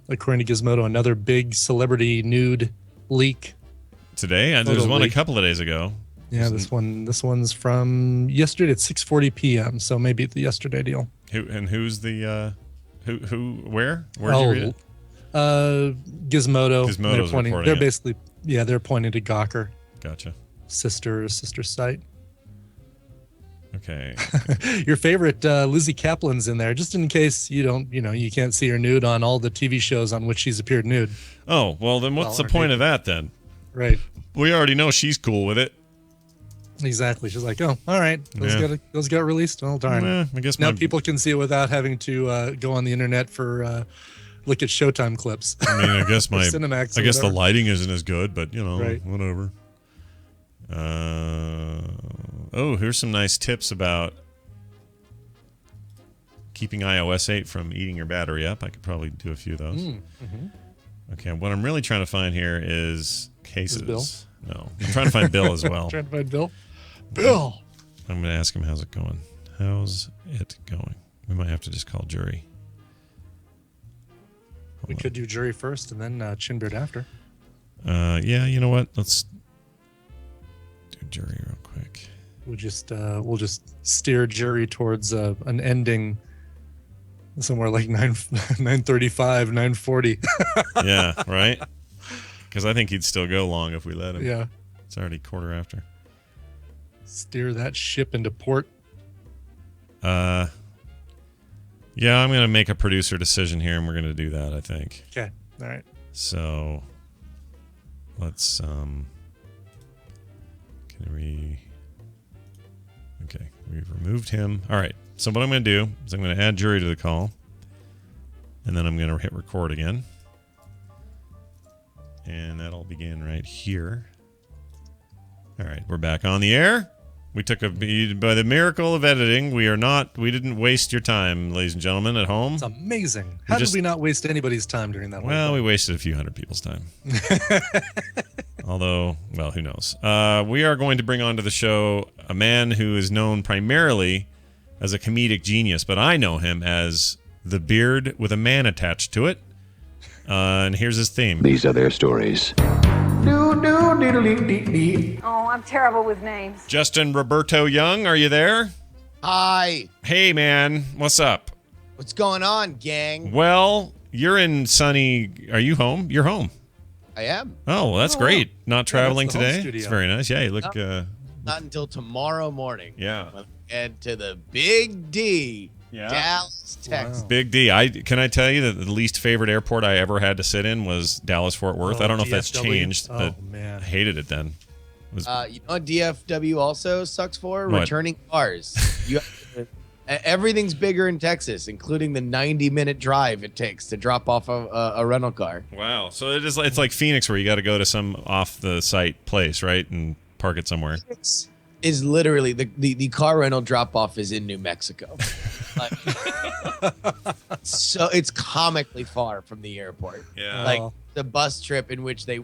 according to Gizmodo, another big celebrity nude leak. Today? There was one a couple of days ago. Yeah, this one's from yesterday at 6:40 p.m., so maybe the yesterday deal. Who's the, where? Where did you read it? Gizmodo. Gizmodo's reporting They're it. basically, they're pointing to Gawker. Gotcha. Sister site. Okay. Your favorite Lizzie Kaplan's in there, just in case you can't see her nude on all the TV shows on which she's appeared nude. Oh, well, then what's the point of that then? Right. We already know she's cool with it. Exactly. She's like, oh, all right. Those got released. Oh, darn. I guess now people can see it without having to go on the internet for look at Showtime clips. I mean, I guess Cinemax. I guess the lighting isn't as good, but right. Whatever. Here's some nice tips about keeping iOS 8 from eating your battery up. I could probably do a few of those. Okay, what I'm really trying to find here is cases. Bill? No, I'm trying to find Bill as well. Trying to find Bill? Bill! I'm going to ask him, how's it going? How's it going? We might have to just call jury. We could do jury first and then Chinbeard after. Yeah, you know what? Let's do jury real quick. We'll just steer jury towards an ending somewhere like 9:35, 9:40. Yeah, right. Because I think he'd still go long if we let him. Yeah, it's already quarter after. Steer that ship into port. Yeah, I'm gonna make a producer decision here, and we're gonna do that. I think. Okay. All right. So let's Okay, we've removed him. All right. So what I'm going to do is I'm going to add jury to the call, and then I'm going to hit record again, and that'll begin right here. All right, we're back on the air. We took by the miracle of editing, we didn't waste your time, ladies and gentlemen at home. It's amazing. How did we not waste anybody's time during that? Well, we wasted a few hundred people's time. Although, well, who knows? We are going to bring onto the show a man who is known primarily as a comedic genius, but I know him as the beard with a man attached to it. And here's his theme. These are their stories. Oh, I'm terrible with names. Justin Roberto Young, are you there? Hi. Hey, man. What's up? What's going on, gang? Well, You're in sunny. Are you home? You're home. I am. Oh, well, that's great. Not traveling that's the home today. studio. It's very nice. Yeah, you look. Not until tomorrow morning. Yeah. And to the Big D, Yeah. Dallas, Texas. Big D. Can I tell you that the least favorite airport I ever had to sit in was Dallas Fort Worth? I don't know if that's DFW. changed, Oh, but man. I hated it then. It was, You know what DFW also sucks for? What? Returning cars. Everything's bigger in Texas, including the 90-minute drive it takes to drop off a rental car. wow. So it's like Phoenix, where you got to go to some off the site place, right, and park it somewhere. Is literally the car rental drop off is in New Mexico. Like, so it's comically far from the airport. Yeah. Like the bus trip in which they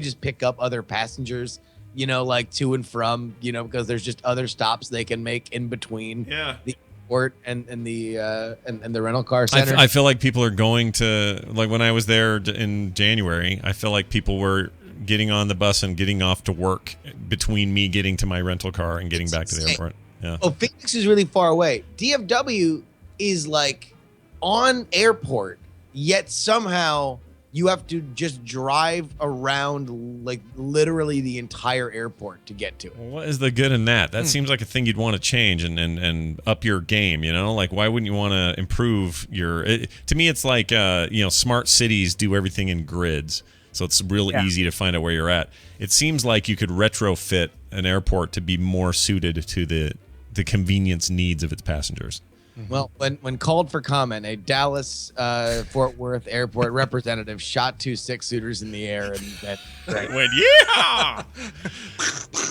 just pick up other passengers, like to and from, because there's just other stops they can make in between the airport and the rental car center. I feel like people are going to, like when I was there in January, I feel like people were getting on the bus and getting off to work between me getting to my rental car and getting back to the airport. Yeah. Oh, Phoenix is really far away. DFW is like on airport, yet somehow you have to just drive around like literally the entire airport to get to it. What is the good in that? That seems like a thing you'd want to change and up your game, Like, why wouldn't you want to improve to me, it's like, smart cities do everything in grids. So it's real easy to find out where you're at. It seems like you could retrofit an airport to be more suited to the convenience needs of its passengers. Well, when called for comment, a Dallas Fort Worth airport representative shot 2 six-suiters in the air and went, yeah!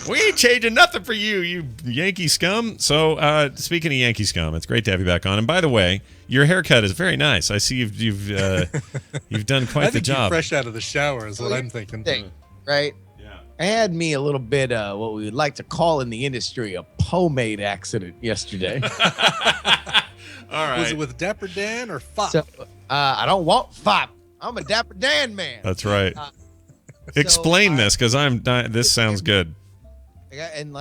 We ain't changing nothing for you, you Yankee scum. So, speaking of Yankee scum, it's great to have you back on. And by the way, your haircut is very nice. I see you've done quite the think you're job. fresh out of the shower is what I'm thinking. Right? Yeah. I had me a little bit what we would like to call in the industry a pomade accident yesterday. All right. Was it with Dapper Dan or Fop? So, I don't want Fop. I'm a Dapper Dan man. That's right. Explain this, because this sounds good. And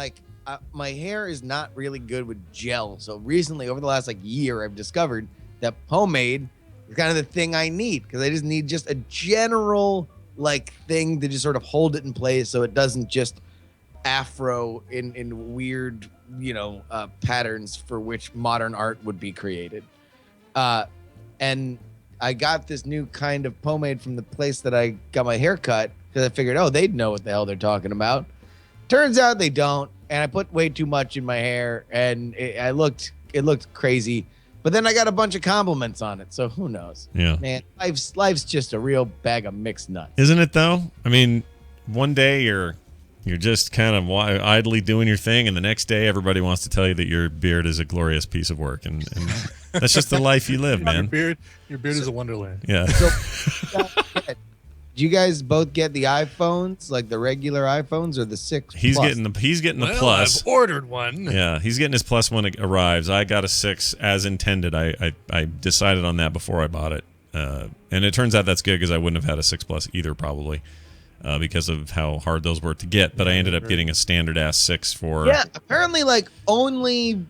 my hair is not really good with gel. So recently, over the last year, I've discovered that pomade is kind of the thing I need, because I just need just a general thing to just sort of hold it in place so it doesn't just afro in weird patterns for which modern art would be created. And I got this new kind of pomade from the place that I got my hair cut, because I figured, they'd know what the hell they're talking about. Turns out they don't, and I put way too much in my hair, and it looked crazy. But then I got a bunch of compliments on it, so who knows? Yeah, man, life's just a real bag of mixed nuts, isn't it? Though, I mean, one day you're just kind of idly doing your thing, and the next day everybody wants to tell you that your beard is a glorious piece of work, and that's just the life you live, man. Your beard is a wonderland. Yeah. So, do you guys both get the iPhones, like the regular iPhones, or the 6 He's Plus? getting the Plus. I've ordered one. Yeah, he's getting his Plus when it arrives. I got a 6 as intended. I decided on that before I bought it, and it turns out that's good, because I wouldn't have had a 6 Plus either, probably. Because of how hard those were to get, but I ended up getting a standard ass 6 for. Yeah, apparently, only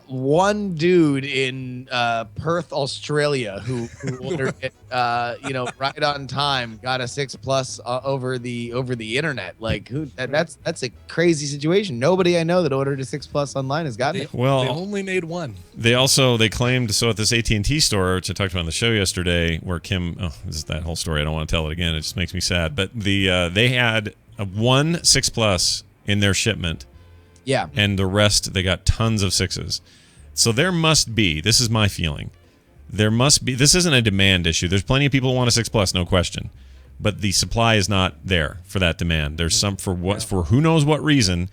one dude in Perth, Australia, who ordered it, right on time, got a 6 Plus over the internet. That's a crazy situation. Nobody I know that ordered a 6 Plus online has gotten it. Well, they only made one. They claimed, so at this AT&T store, which I talked about on the show yesterday, where Kim, this is that whole story. I don't want to tell it again. It just makes me sad. But they had one 6 Plus in their shipment. Yeah. And the rest, they got tons of 6s. So there must be, this is my feeling, this isn't a demand issue. There's plenty of people who want a 6 Plus, no question. But the supply is not there for that demand. There's some, for who knows what reason,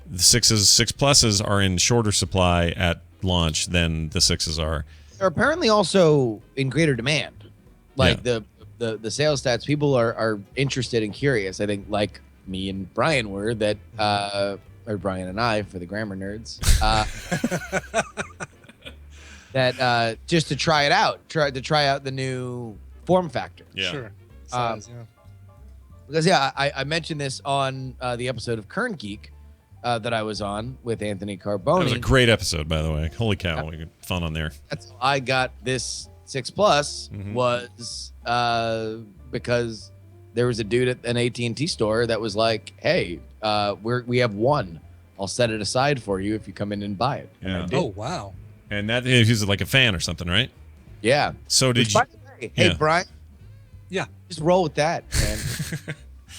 the 6 Pluses are in shorter supply at launch than the 6s are. They're apparently also in greater demand. The sales stats, people are interested and curious. I think like me and Brian were, that or Brian and I, for the grammar nerds, that just to try it out, try out the new form factor. Yeah. Sure. Size, Because I mentioned this on the episode of Current Geek that I was on with Anthony Carboni. That was a great episode, by the way. Holy cow, we had fun on there. That's how I got this 6 Plus Mhm. was because there was a dude at an AT&T store that was like, "Hey, we have one. I'll set it aside for you if you come in and buy it." And I Yeah. did. Oh wow. And that he's like a fan or something, right? Yeah. So did Which, you? by the way, hey, Yeah. Brian, Yeah. just roll with that, man.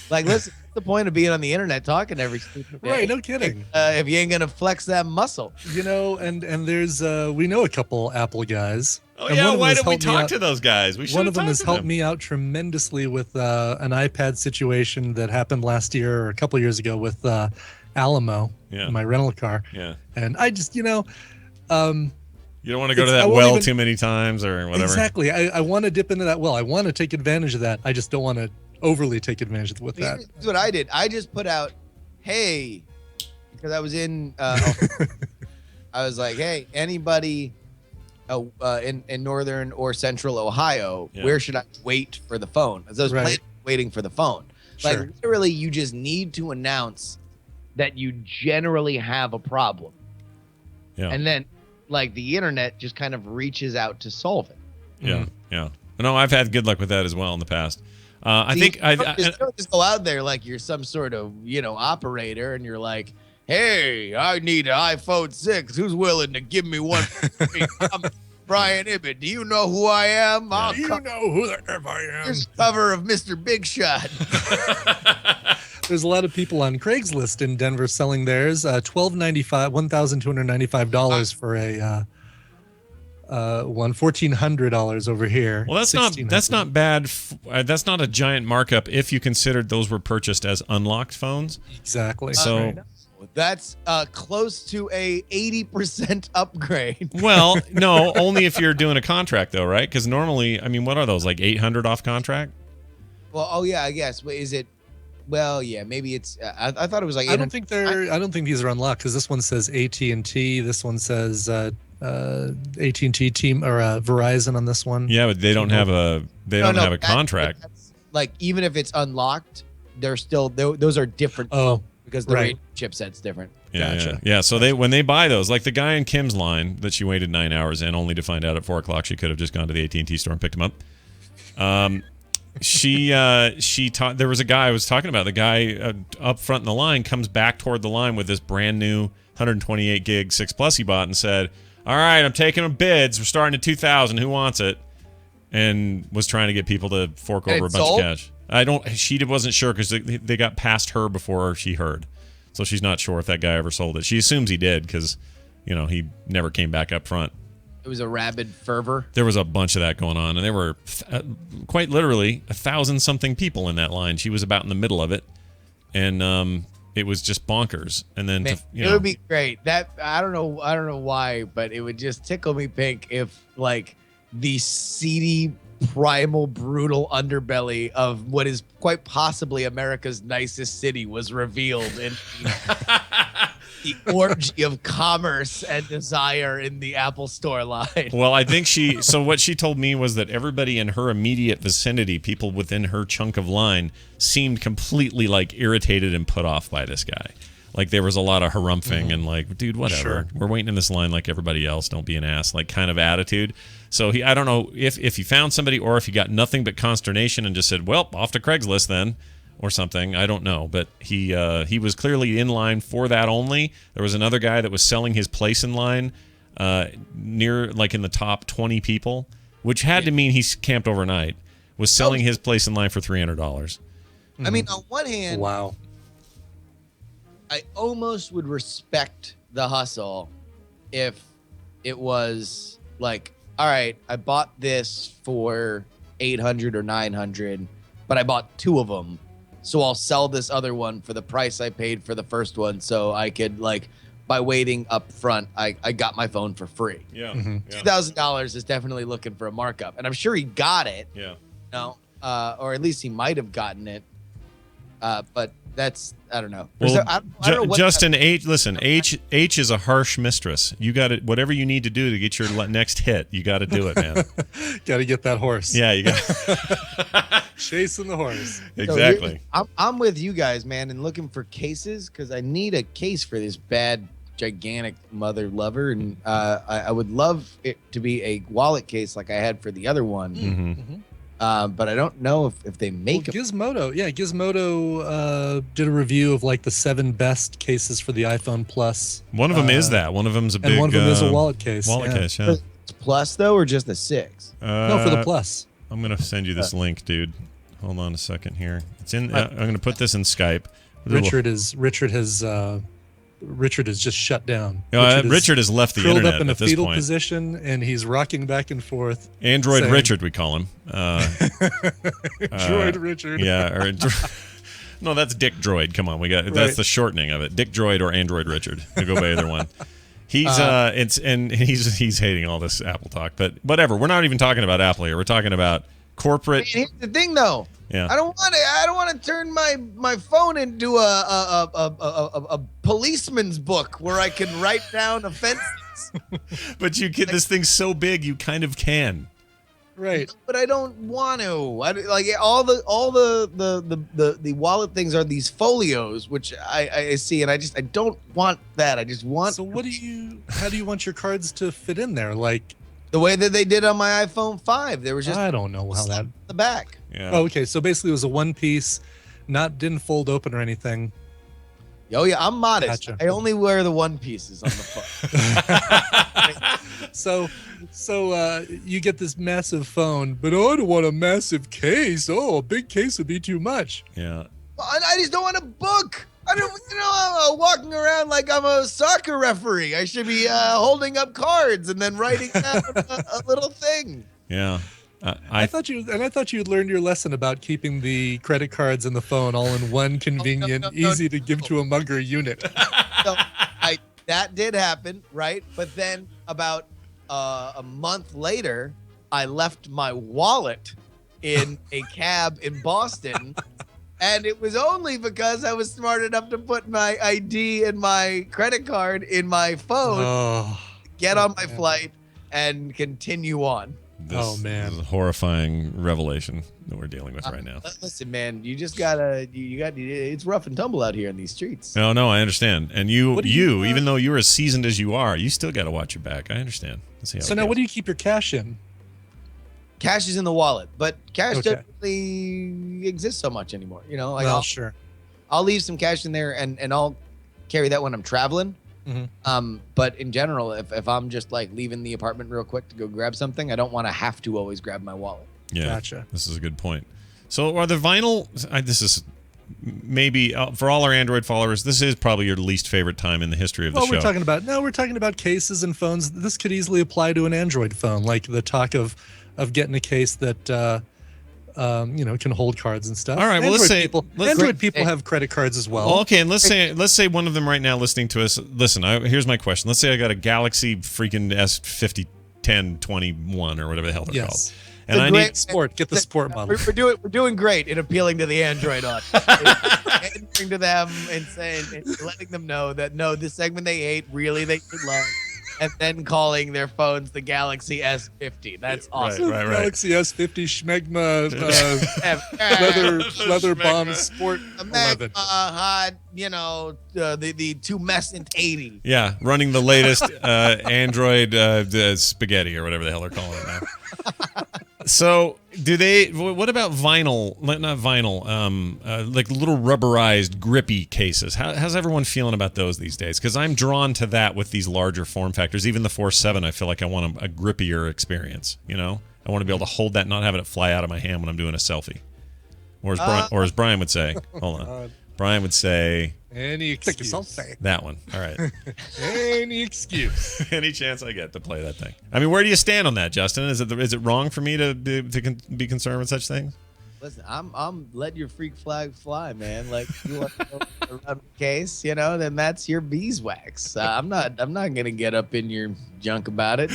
Like, listen, what's the point of being on the internet talking every stupid day? Right, no kidding. If you ain't gonna flex that muscle. You know, and there's we know a couple Apple guys. Oh and yeah, one of them why has didn't we helped me talk out- to those guys? We should. One of them has helped me out tremendously with an iPad situation that happened last year or a couple years ago with Alamo, my rental car. Yeah. And I just, You don't want to go to I that won't well even- too many times or whatever. Exactly. I want to dip into that well. I want to take advantage of that. I just don't want to overly take advantage with that. Here's what I did. I just put out, "Hey," because I was in. I was like, "Hey, anybody in northern or central Ohio, Yeah. where should I wait for the phone?" As I was Right. waiting for the phone. Like, Sure. literally, you just need to announce that you generally have a problem, Yeah. and then like the internet just kind of reaches out to solve it. Yeah. Yeah. No, I've had good luck with that as well in the past. I See, think you don't just go out there like you're some sort of operator, and you're like, "Hey, I need an iPhone 6. Who's willing to give me one for free? I'm Brian Ibbett. Do you know who I am? I'll You know who the F I am. Here's the cover of Mr. Big Shot." There's a lot of people on Craigslist in Denver selling theirs. $1,295 for a one. $1,400 over here. Well, that's not bad. That's not a giant markup if you considered those were purchased as unlocked phones. Exactly. So, That's close to a 80% upgrade. well, no, only if you're doing a contract though, right? Because normally, I mean, what are those, like 800 off contract? Well, oh yeah, I guess. Wait, is it? Well, yeah, maybe it's. I thought it was like. I don't think these are unlocked because this one says AT&T. This one says AT&T team or Verizon on this one. Yeah, but they don't have a have a contract. Like, even if it's unlocked, they're still those are different. Oh, because the right. radio chipset's different. Yeah, Gotcha. yeah. So when they buy those, like the guy in Kim's line that she waited 9 hours in, only to find out at 4:00 she could have just gone to the AT&T store and picked him up. She taught. There was a guy I was talking about. The guy up front in the line comes back toward the line with this brand new 128 gig 6 Plus he bought and said, "All right, I'm taking bids. We're starting at 2,000. Who wants it?" And was trying to get people to fork over a bunch sold? of cash. She wasn't sure because they got past her before she heard, so she's not sure if that guy ever sold it. She assumes he did because, he never came back up front. It was a rabid fervor. There was a bunch of that going on, and there were quite literally 1,000-something people in that line. She was about in the middle of it, and it was just bonkers. And then Man, it would be great. That I don't know why, but it would just tickle me pink if like the seedy, primal, brutal underbelly of what is quite possibly America's nicest city was revealed in the orgy of commerce and desire in the Apple Store line. Well, I think so what she told me was that everybody in her immediate vicinity, people within her chunk of line, seemed completely like irritated and put off by this guy. Like there was a lot of harumphing and like, dude, whatever. Sure. We're waiting in this line like everybody else. Don't be an ass, like kind of attitude. So I don't know if he found somebody or if he got nothing but consternation and just said, well, off to Craigslist then. Or something, I don't know, but he was clearly in line for that only. There was another guy that was selling his place in line near, like in the top 20 people, which had to mean he camped overnight. Was selling his place in line for $300. I mean, on one hand, wow, I almost would respect the hustle if it was like, all right, I bought this for 800 or 900, but I bought two of them. So I'll sell this other one for the price I paid for the first one. So I could by waiting up front, I got my phone for free. Yeah. $2,000 is definitely looking for a markup. And I'm sure he got it. Yeah. Or at least he might have gotten it. But that's, I don't know. Well, I don't know what Justin, H is a harsh mistress. You got it. Whatever you need to do to get your next hit, you got to do it, man. Got to get that horse. Yeah, you got chasing the horse. Exactly. So I'm with you guys, man, and looking for cases because I need a case for this bad gigantic mother lover, and I would love it to be a wallet case like I had for the other one. But I don't know if they make them. Gizmodo. Yeah, Gizmodo did a review of like the 7 best cases for the iPhone Plus. One of them is that. One of them's a big. And one of them is a wallet case. Wallet case, yeah. It's Plus though, or just the 6? No, for the Plus. I'm gonna send you this link, dude. Hold on a second here. It's in. I'm gonna put this in Skype. Richard has just shut down. Richard has left the curled internet up in at a this fetal point. position, and he's rocking back and forth. Android saying, Richard, we call him. Droid Richard. Yeah. No, that's Dick Droid. Come on, that's the shortening of it. Dick Droid or Android Richard. You go by either one. He's he's hating all this Apple talk, but whatever. We're not even talking about Apple here. We're talking about corporate. Here's the thing, though. Yeah. I don't want to turn my phone into a policeman's book where I can write down offenses. But you get this thing's so big, you kind of can. Right. But I don't want to. Like all the wallet things are these folios, which I see, and I don't want that. I just want. So how do you want your cards to fit in there? Like the way that they did on my iPhone 5. There was just I don't know how that the back. Yeah. Oh, okay. So basically, it was a one piece, didn't fold open or anything. Oh yeah, I'm modest. Gotcha. I only wear the one pieces on the phone. So you get this massive phone, but I don't want a massive case. Oh, a big case would be too much. Yeah. I just don't want a book. I don't, I'm walking around like I'm a soccer referee. I should be holding up cards and then writing down a little thing. Yeah. I thought you'd learned your lesson about keeping the credit cards and the phone all in one convenient, easy to give to a mugger unit. So that did happen, right? But then about a month later, I left my wallet in a cab in Boston. And it was only because I was smart enough to put my ID and my credit card in my phone, get on my flight, and continue on. This is a horrifying revelation that we're dealing with right now. Listen, man, you just gotta, it's rough and tumble out here in these streets. No, I understand. And you even though you're as seasoned as you are, you still got to watch your back. I understand. Let's see how so now, what do you keep your cash in? Cash is in the wallet, but cash doesn't really exist so much anymore. You know, like sure. I'll leave some cash in there, and I'll carry that when I'm traveling. Mm-hmm. But in general, if I'm just like leaving the apartment real quick to go grab something, I don't want to have to always grab my wallet. Yeah, gotcha. This is a good point. So are the vinyl? This is maybe for all our Android followers, this is probably your least favorite time in the history of the show. We're talking about cases and phones. This could easily apply to an Android phone, like the talk of getting a case that can hold cards and stuff. All right, well, Android people have credit cards as well. Okay, and let's say one of them right now listening to us. Listen, here's my question. Let's say I got a Galaxy freaking S50 10 21 or whatever the hell they're called. And I need sport. Get the sport model. We're doing great in appealing to the Android audience. Answering to them and letting them know that no, this segment they hate, really they should love. And then calling their phones the Galaxy S50. That's awesome. Right. Galaxy S50 Schmegma leather bomb Sport 11. The tumescent 80. Yeah, running the latest Android spaghetti or whatever the hell they're calling it now. So, what about vinyl? Not vinyl, like little rubberized, grippy cases. How's everyone feeling about those these days? Because I'm drawn to that with these larger form factors. Even the 4.7, I feel like I want a grippier experience. You know, I want to be able to hold that, not having it fly out of my hand when I'm doing a selfie. Or as Brian would say, hold on. Brian would say, any excuse. That one. All right. Any excuse. Any chance I get to play that thing. I mean, where do you stand on that, Justin? Is it wrong for me to be concerned with such things? Listen, I'm let your freak flag fly, man. Like you want to go around the case, then that's your beeswax. I'm not gonna get up in your junk about it,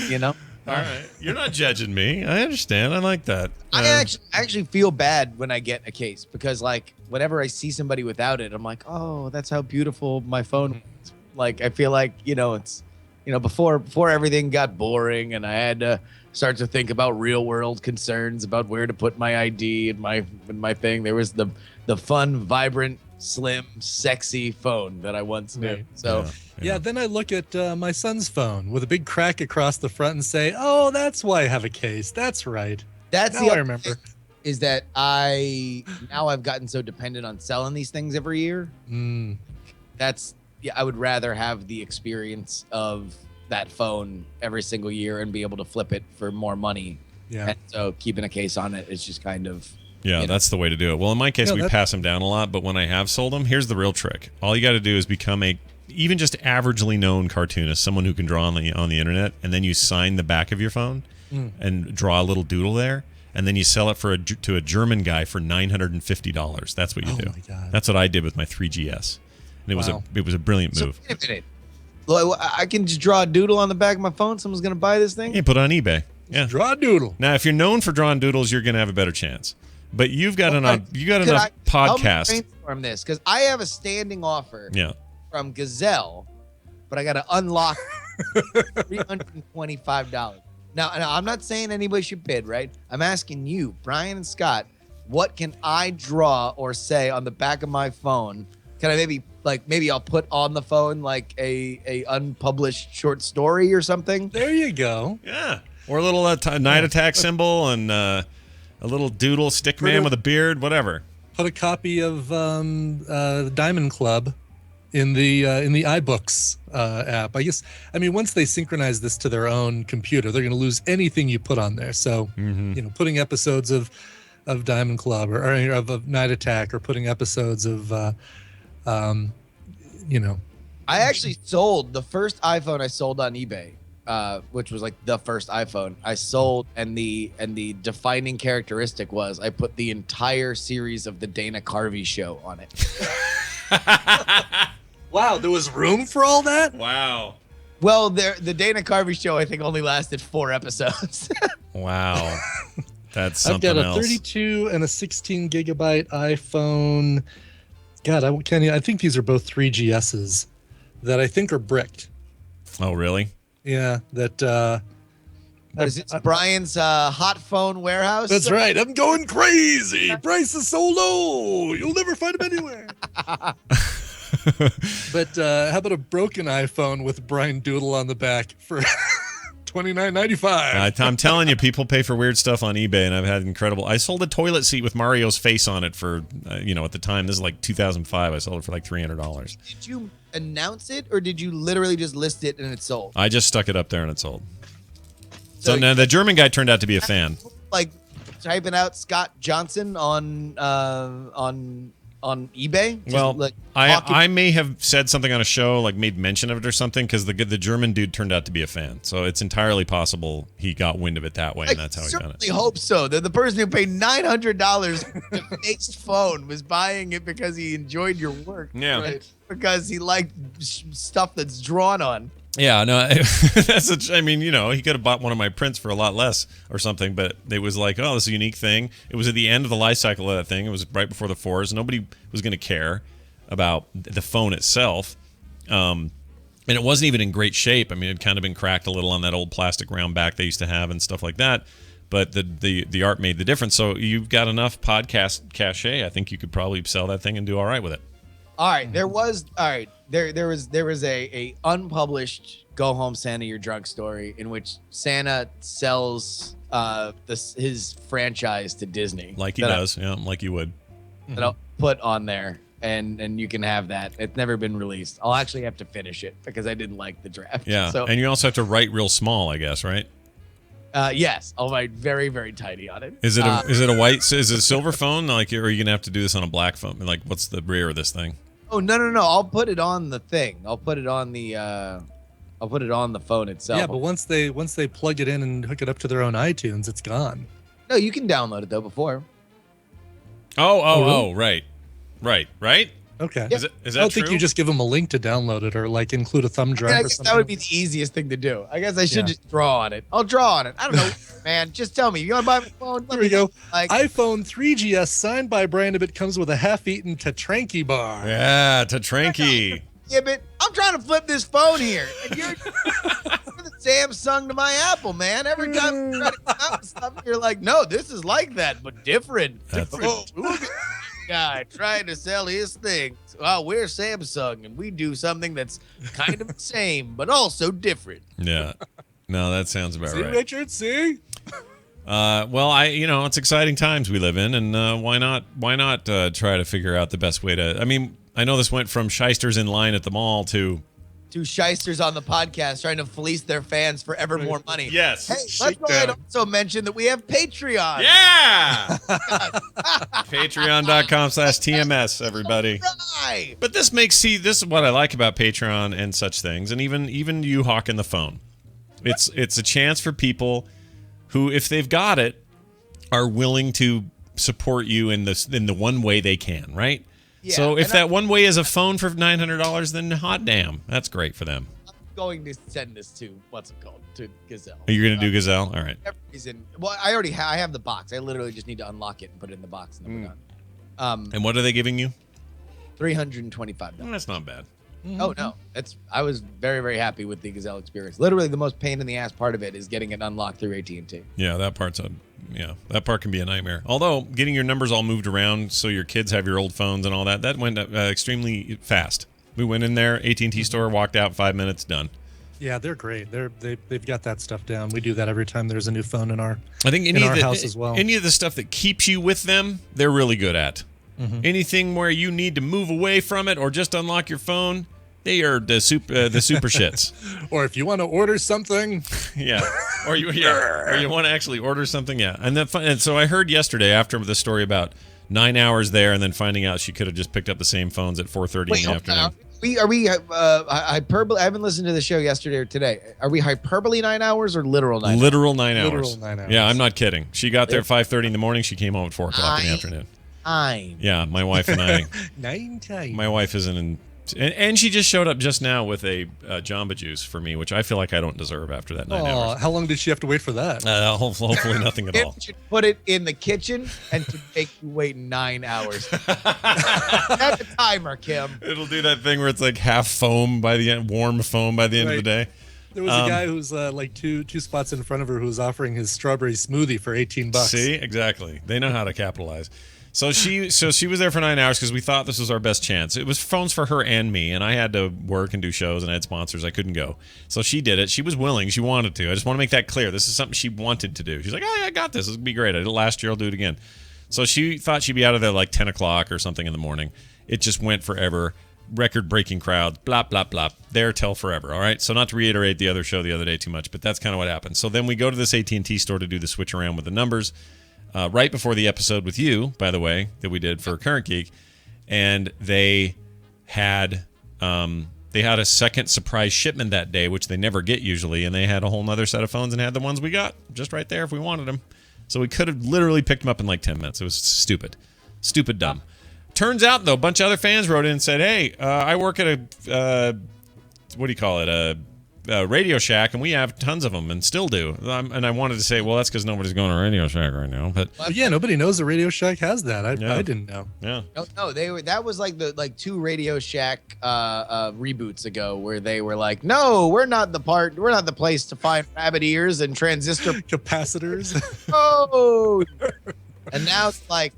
All right, you're not judging me. I understand. I like that. I actually feel bad when I get a case because, like, whenever I see somebody without it, I'm like, oh, that's how beautiful my phone is. Like, I feel like it's, before everything got boring and I had to start to think about real world concerns about where to put my ID and my thing. There was the fun, vibrant slim, sexy phone that I once knew. So Yeah, then I look at my son's phone with a big crack across the front and say, "Oh, that's why I have a case. That's right. That's now the I other remember." thing, is that I've gotten so dependent on selling these things every year. I would rather have the experience of that phone every single year and be able to flip it for more money. Yeah. And so keeping a case on it is just kind of that's the way to do it. Well, in my case, we pass them down a lot, but when I have sold them, here's the real trick. All you got to do is become even just averagely known cartoonist, someone who can draw on the internet, and then you sign the back of your phone and draw a little doodle there, and then you sell it to a German guy for $950. That's what you do. My God. That's what I did with my 3GS. And it was a brilliant move. Wait a minute. Well, I can just draw a doodle on the back of my phone. Someone's going to buy this thing? Yeah, put it on eBay. Yeah. Draw a doodle. Now, if you're known for drawing doodles, you're going to have a better chance. But you've got enough podcast. Help me brainstorm this, because I have a standing offer from Gazelle, but I got to unlock $325. Now, I'm not saying anybody should bid, right? I'm asking you, Brian and Scott, what can I draw or say on the back of my phone? Can I maybe I'll put on the phone like a unpublished short story or something? There you go. Yeah. Or a little night attack symbol and a little doodle stick man with a beard, whatever. Put a copy of Diamond Club in the iBooks app. I mean, once they synchronize this to their own computer, they're going to lose anything you put on there. So, putting episodes of Diamond Club or of Night Attack, or putting episodes of, I actually sold the first iPhone I sold on eBay, which was like the first iPhone I sold, and the defining characteristic was I put the entire series of the Dana Carvey show on it. Wow, there was room for all that? Wow. Well, the Dana Carvey show I think only lasted 4 episodes. Wow. That's something else. I've got a else. 32 and a 16 gigabyte iPhone. God, I think these are both 3GSs that I think are bricked. Oh, really? Yeah, that. Is it Brian's hot phone warehouse? That's right. I'm going crazy. Price is so low. You'll never find them anywhere. But how about a broken iPhone with Brian Doodle on the back for $29.95? I'm telling you, people pay for weird stuff on eBay, and I've had incredible. I sold a toilet seat with Mario's face on it for, at the time, this is like 2005. I sold it for like $300. Did you announce it, or did you literally just list it and it sold? I just stuck it up there and it sold. So now the German guy turned out to be a fan. Like typing out Scott Johnson on eBay. Well, I may have said something on a show, like made mention of it or something, because the German dude turned out to be a fan. So it's entirely possible he got wind of it that way, and that's how he got it. I certainly hope so. That the person who paid $900 for the faced phone was buying it because he enjoyed your work. Yeah. Right? Because he liked stuff that's drawn on. Yeah, no, he could have bought one of my prints for a lot less or something, but it was like, oh, this is a unique thing. It was at the end of the life cycle of that thing. It was right before the 4s. Nobody was going to care about the phone itself. And it wasn't even in great shape. I mean, it had kind of been cracked a little on that old plastic round back they used to have and stuff like that. But the art made the difference. So you've got enough podcast cachet. I think you could probably sell that thing and do all right with it. All right, there was a unpublished Go Home Santa You're Drunk story in which Santa sells his franchise to Disney. Like he does, like you would. That I'll put on there, and you can have that. It's never been released. I'll actually have to finish it because I didn't like the draft. Yeah, so, and you also have to write real small, I guess, right? Yes, I'll write very, very tiny on it. Is it a white? Is it a silver phone? Like, or are you gonna have to do this on a black phone? Like, what's the rear of this thing? Oh no! I'll put it on the thing. I'll put it on the phone itself. Yeah, but once they plug it in and hook it up to their own iTunes, it's gone. No, you can download it though before. Oh, right. Okay. Is that I don't think true? you just give them a link to download it or like include a thumb drive I or guess something. that would be the easiest thing to do. I guess I should just draw on it. I'll draw on it. I don't know, man. Just tell me. You want to buy my phone? There we go. iPhone 3GS signed by Brand. It comes with a half-eaten Tatranki bar. Yeah, Tatranki. Yeah, but I'm trying to flip this phone here. And you're the Samsung to my Apple, man. Every time you try to come out with something, you're like, no, this is like that, but different. That's- guy trying to sell his things. Well, we're Samsung, and we do something that's kind of the same, but also different. Yeah. No, that sounds about See, right. Richard, see? Well, it's exciting times we live in, and why not try to figure out the best way to? I mean, I know this went from shysters in line at the mall to Two shysters on the podcast trying to fleece their fans for ever more money. Yes. Hey, let's go ahead and also mention that we have Patreon. Yeah. Patreon.com/TMS, everybody. Right. But this this is what I like about Patreon and such things, and even you hawking the phone. It's a chance for people who, if they've got it, are willing to support you in the one way they can, right? Yeah, so if that one way is a phone for $900, then hot damn, that's great for them. I'm going to send this to to Gazelle. Are you going to do Gazelle? All right. Well, I already I have the box. I literally just need to unlock it and put it in the box, and then we're done. And what are they giving you? $325. That's not bad. Oh no, I was very, very happy with the Gazelle experience. Literally, the most pain in the ass part of it is getting it unlocked through AT&T. Yeah, that part can be a nightmare. Although getting your numbers all moved around so your kids have your old phones and all that went extremely fast. We went in there, AT&T store, walked out, 5 minutes, done. Yeah, they're great. They've got that stuff down. We do that every time there's a new phone in our house as well. Any of the stuff that keeps you with them, they're really good at. Mm-hmm. Anything where you need to move away from it or just unlock your phone, they are the super shits. Or if you want to order something, yeah, or you want to actually order something, yeah. And so I heard yesterday after the story about 9 hours there, and then finding out she could have just picked up the same phones at 4:30 in the afternoon. Are we hyperbole? I haven't listened to the show yesterday or today. Are we hyperbole 9 hours or literal 9 hours? Literal 9 hours. Literal 9 hours. Yeah, I'm not kidding. She got there at 5:30 in the morning. She came home at 4 o'clock in the afternoon. Yeah, my wife and I. 9 times. My wife isn't in. And she just showed up just now with a Jamba Juice for me, which I feel like I don't deserve after that 9 hours. How long did she have to wait for that? Hopefully nothing at all. You should put it in the kitchen and to make you wait 9 hours. That's a timer, Kim. It'll do that thing where it's like half foam by the end, warm foam by the end of the day. There was a guy who's like two spots in front of her who was offering his strawberry smoothie for $18. See, exactly. They know how to capitalize. So she was there for 9 hours because we thought this was our best chance. It was phones for her and me, and I had to work and do shows, and I had sponsors. I couldn't go. So she did it. She was willing. She wanted to. I just want to make that clear. This is something she wanted to do. She's like, oh, yeah, I got this. This will be great. I did it last year. I'll do it again. So she thought she'd be out of there like 10 o'clock or something in the morning. It just went forever. Record-breaking crowds, blah, blah, blah. There till forever, all right? So not to reiterate the other show the other day too much, but that's kind of what happened. So then we go to this AT&T store to do the switch around with the numbers. Right before the episode with you, by the way, that we did for Current Geek, and they had a second surprise shipment that day, which they never get usually, and they had a whole nother set of phones and had the ones we got just right there if we wanted them. So we could have literally picked them up in like 10 minutes. It was stupid, dumb. Turns out though, a bunch of other fans wrote in and said, "Hey, I work at a Radio Shack, and we have tons of them, and still do." And I wanted to say, well, that's because nobody's going to Radio Shack right now. But yeah, nobody knows the Radio Shack has that. I didn't know. Yeah. No, that was like the two Radio Shack reboots ago, where they were like, "No, we're not the place to find rabbit ears and transistor capacitors." Oh, and now it's like,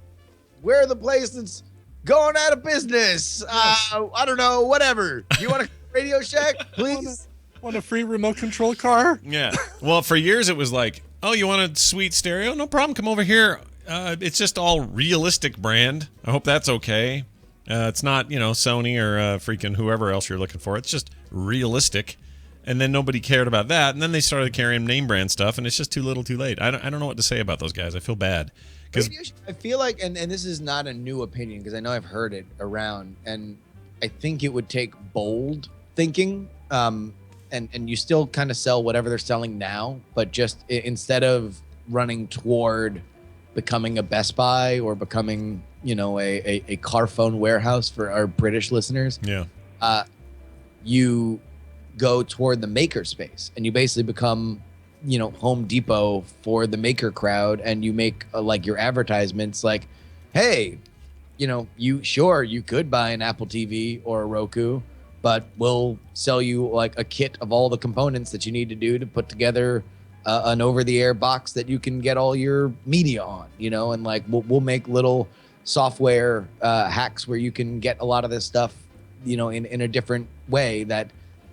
we're the place that's going out of business. I don't know, whatever. You want a Radio Shack, please? Want a free remote control car? Yeah. Well, for years it was like, oh, you want a sweet stereo? No problem. Come over here. It's just all realistic brand. I hope that's okay. It's not, Sony or freaking whoever else you're looking for. It's just realistic. And then nobody cared about that. And then they started carrying name brand stuff, and it's just too little too late. I don't know what to say about those guys. I feel bad. I feel like, and this is not a new opinion because I know I've heard it around, and I think it would take bold thinking. And you still kind of sell whatever they're selling now, but just instead of running toward becoming a Best Buy or becoming, a car phone warehouse for our British listeners, you go toward the maker space, and you basically become, Home Depot for the maker crowd, and you make like your advertisements like, hey, you could buy an Apple TV or a Roku, but we'll sell you like a kit of all the components that you need to do to put together an over-the-air box that you can get all your media on, and like we'll make little software hacks where you can get a lot of this stuff, in a different way that,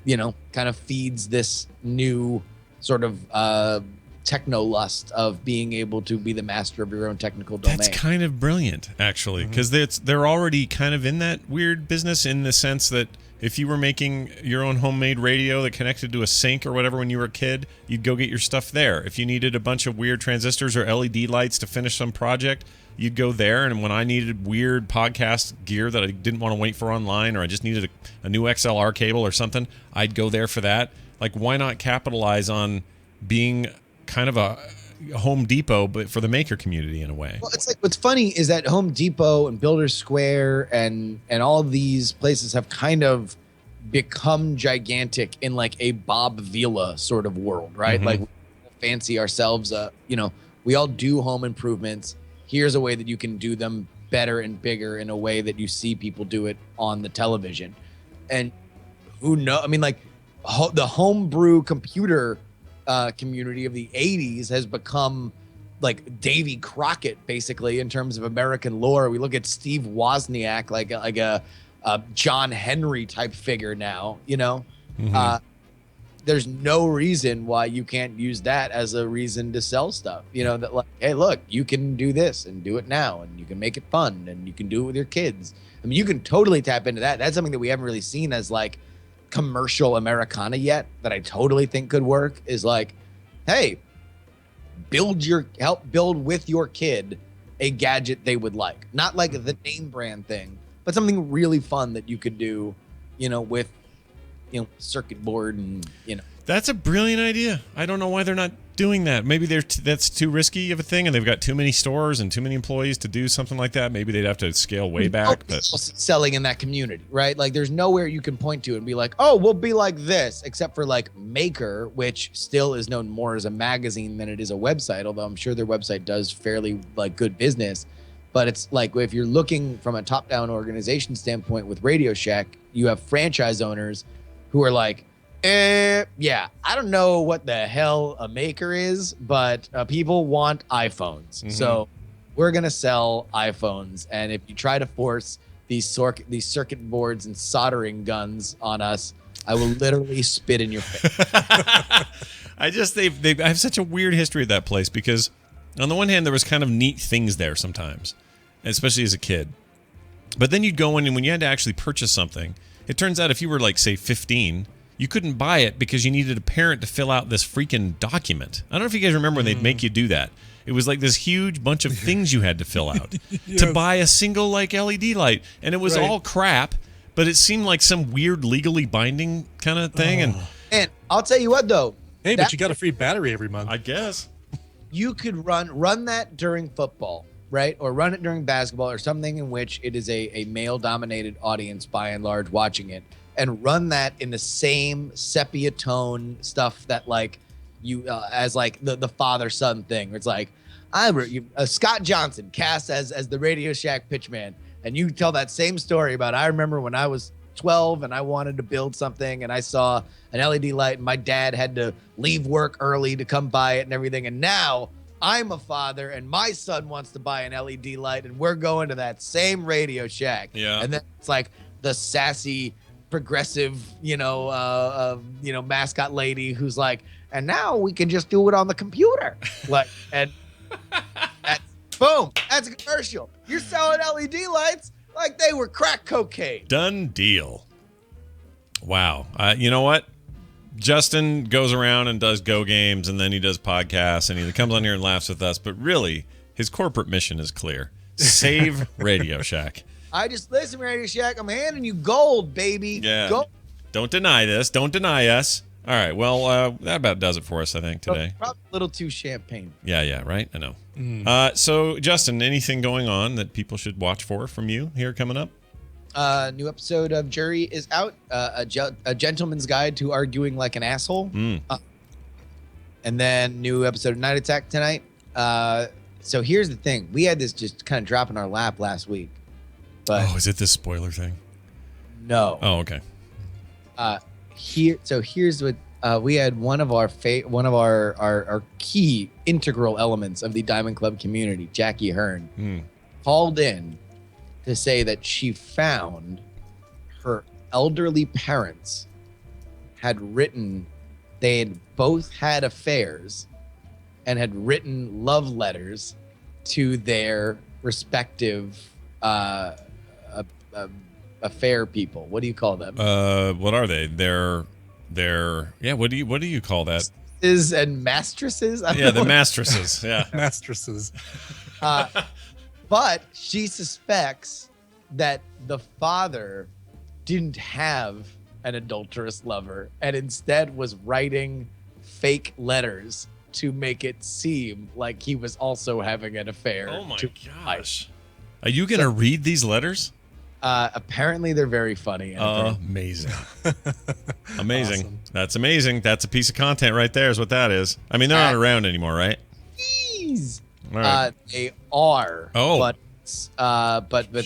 kind of feeds this new sort of techno lust of being able to be the master of your own technical domain. That's kind of brilliant, actually, because they're already kind of in that weird business in the sense that if you were making your own homemade radio that connected to a sink or whatever when you were a kid, you'd go get your stuff there. If you needed a bunch of weird transistors or LED lights to finish some project, you'd go there. And when I needed weird podcast gear that I didn't want to wait for online, or I just needed a new XLR cable or something, I'd go there for that. Like, why not capitalize on being kind of a Home Depot, but for the maker community in a way? Well, it's like, what's funny is that Home Depot and Builders Square and all of these places have kind of become gigantic in like a Bob Vila sort of world, right? Like, we fancy ourselves, we all do home improvements. Here's a way that you can do them better and bigger in a way that you see people do it on the television. And who knows? I mean, like, the homebrew computer community of the 80s has become like Davy Crockett, basically, in terms of American lore. We look at Steve Wozniak like a John Henry type figure now, there's no reason why you can't use that as a reason to sell stuff, that like, hey, look, you can do this and do it now, and you can make it fun, and you can do it with your kids. I mean, you can totally tap into that. That's something that we haven't really seen as like commercial Americana yet, that I totally think could work, is like, hey, help build with your kid a gadget they would like. Not like the name brand thing, but something really fun that you could do, with, circuit board and, That's a brilliant idea. I don't know why they're not doing that. Maybe that's too risky of a thing, and they've got too many stores and too many employees to do something like that. Maybe they'd have to scale way back. But selling in that community, right? Like, there's nowhere you can point to and be like, oh, we'll be like this, except for like Maker, which still is known more as a magazine than it is a website, although I'm sure their website does fairly like good business. But it's like, if you're looking from a top-down organization standpoint with Radio Shack, you have franchise owners who are like, yeah, I don't know what the hell a Maker is, but people want iPhones. So we're going to sell iPhones. And if you try to force these circuit boards and soldering guns on us, I will literally spit in your face. I have such a weird history of that place, because on the one hand, there was kind of neat things there sometimes, especially as a kid. But then you'd go in, and when you had to actually purchase something, it turns out if you were like, say, 15, you couldn't buy it because you needed a parent to fill out this freaking document. I don't know if you guys remember when they'd make you do that. It was like this huge bunch of things you had to fill out to buy a single like LED light. And it was all crap, but it seemed like some weird legally binding kind of thing. And I'll tell you what, though. Hey, but you got a free battery every month. I guess. You could run that during football, right? Or run it during basketball, or something in which it is a male-dominated audience by and large watching it. And run that in the same sepia tone stuff that like you as like the father-son thing, where it's like, Scott Johnson cast as the Radio Shack pitchman, and you tell that same story about, I remember when I was 12 and I wanted to build something, and I saw an LED light, and my dad had to leave work early to come buy it and everything, and now I'm a father and my son wants to buy an LED light, and we're going to that same Radio Shack. Yeah. And then it's like the sassy progressive, mascot lady who's like, and now we can just do it on the computer. Like, and that's, boom, that's a commercial. You're selling LED lights like they were crack cocaine. Done deal. Wow. You know what? Justin goes around and does Go games, and then he does podcasts, and he comes on here and laughs with us. But really, his corporate mission is clear. Save Radio Shack. I just listen, Radio Shack. I'm handing you gold, baby. Yeah. Gold. Don't deny this. Don't deny us. All right. Well, that about does it for us, I think, today. Probably a little too champagne. Yeah, right? I know. So, Justin, anything going on that people should watch for from you here coming up? New episode of Jury is out. A Gentleman's Guide to Arguing Like an Asshole. And then new episode of Night Attack tonight. So here's the thing. We had this just kind of drop in our lap last week. But is it this spoiler thing? No. Oh, okay. Here's what we had. One of our key integral elements of the Diamond Club community, Jackie Hearn, called in to say that she found her elderly parents they had both had affairs and had written love letters to their respective affair people. What do you call them? What are they? They're what do you call that? And mastresses? The mastresses. Yeah. Mastresses. But she suspects that the father didn't have an adulterous lover and instead was writing fake letters to make it seem like he was also having an affair. Oh my gosh. Are you going to read these letters? Apparently they're very funny. Amazing. Amazing. Awesome. That's amazing. That's a piece of content right there is what that is. I mean, they're not around anymore, right? Jeez. All right. They are. Oh. But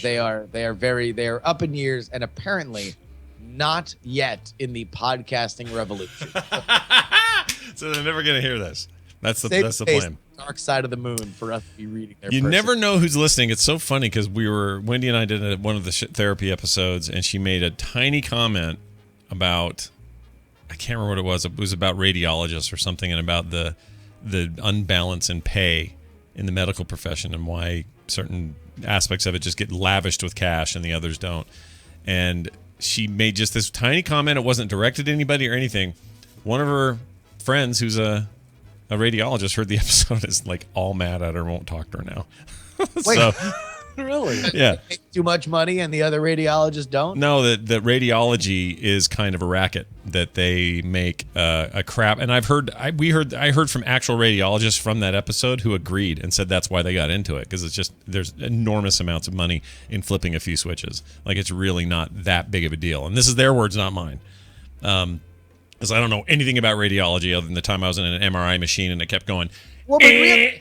they are up in years and apparently not yet in the podcasting revolution. So they're never going to hear this. That's the Safe plan. Dark side of the moon for us to be reading their You person. never know who's listening. It's so funny because Wendy and I did one of the therapy episodes, and she made a tiny comment about, I can't remember what it was. It was about radiologists or something, and about the unbalance in pay in the medical profession and why certain aspects of it just get lavished with cash and the others don't. And she made just this tiny comment. It wasn't directed to anybody or anything. One of her friends, who's a radiologist, heard the episode, is like all mad at her and won't talk to her now. Wait, really? Yeah. Make too much money and the other radiologists don't? No, the radiology is kind of a racket that they make a crap. And I heard from actual radiologists from that episode who agreed and said that's why they got into it, because it's just there's enormous amounts of money in flipping a few switches. Like, it's really not that big of a deal. And this is their words, not mine. Because I don't know anything about radiology other than the time I was in an MRI machine and it kept going. Well, but really,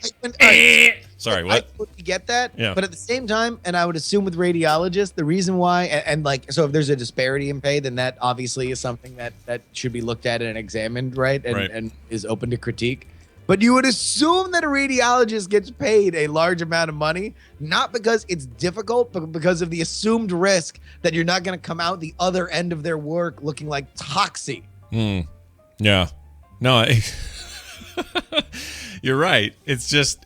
Sorry, I what? totally get that. Yeah. But at the same time, and I would assume with radiologists, the reason why, and like, so if there's a disparity in pay, then that obviously is something that should be looked at and examined, right? And is open to critique. But you would assume that a radiologist gets paid a large amount of money, not because it's difficult, but because of the assumed risk that you're not going to come out the other end of their work looking like Toxie. Yeah. No, you're right. It's just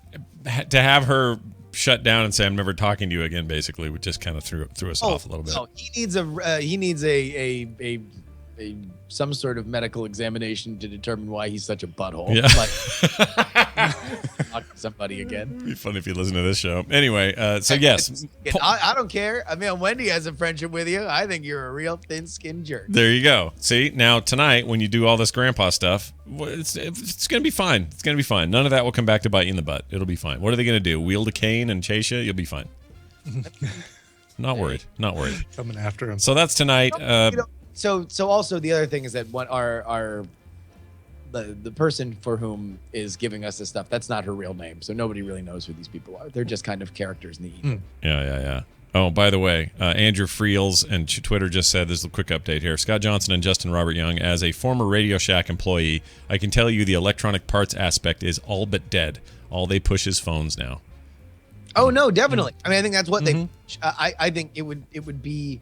to have her shut down and say, I'm never talking to you again, basically, would just kind of threw us off a little bit. No, he needs a some sort of medical examination to determine why he's such a butthole. Yeah. Talk to somebody again. It'd be funny if you listen to this show. Anyway, so yes. I don't care. I mean, Wendy has a friendship with you. I think you're a real thin-skinned jerk. There you go. See, now tonight, when you do all this grandpa stuff, it's going to be fine. It's going to be fine. None of that will come back to bite you in the butt. It'll be fine. What are they going to do? Wield a cane and chase you? You'll be fine. Not worried. Not worried. Coming after him. So that's tonight. So also the other thing is that what the person for whom is giving us this stuff, that's not her real name. So nobody really knows who these people are. They're just kind of characters in the email. Yeah. Oh, by the way, Andrew Friels and Twitter just said, there's a quick update here. Scott Johnson and Justin Robert Young, as a former Radio Shack employee, I can tell you the electronic parts aspect is all but dead. All they push is phones now. Oh, no, definitely. I mean, I think that's what they I think it would be,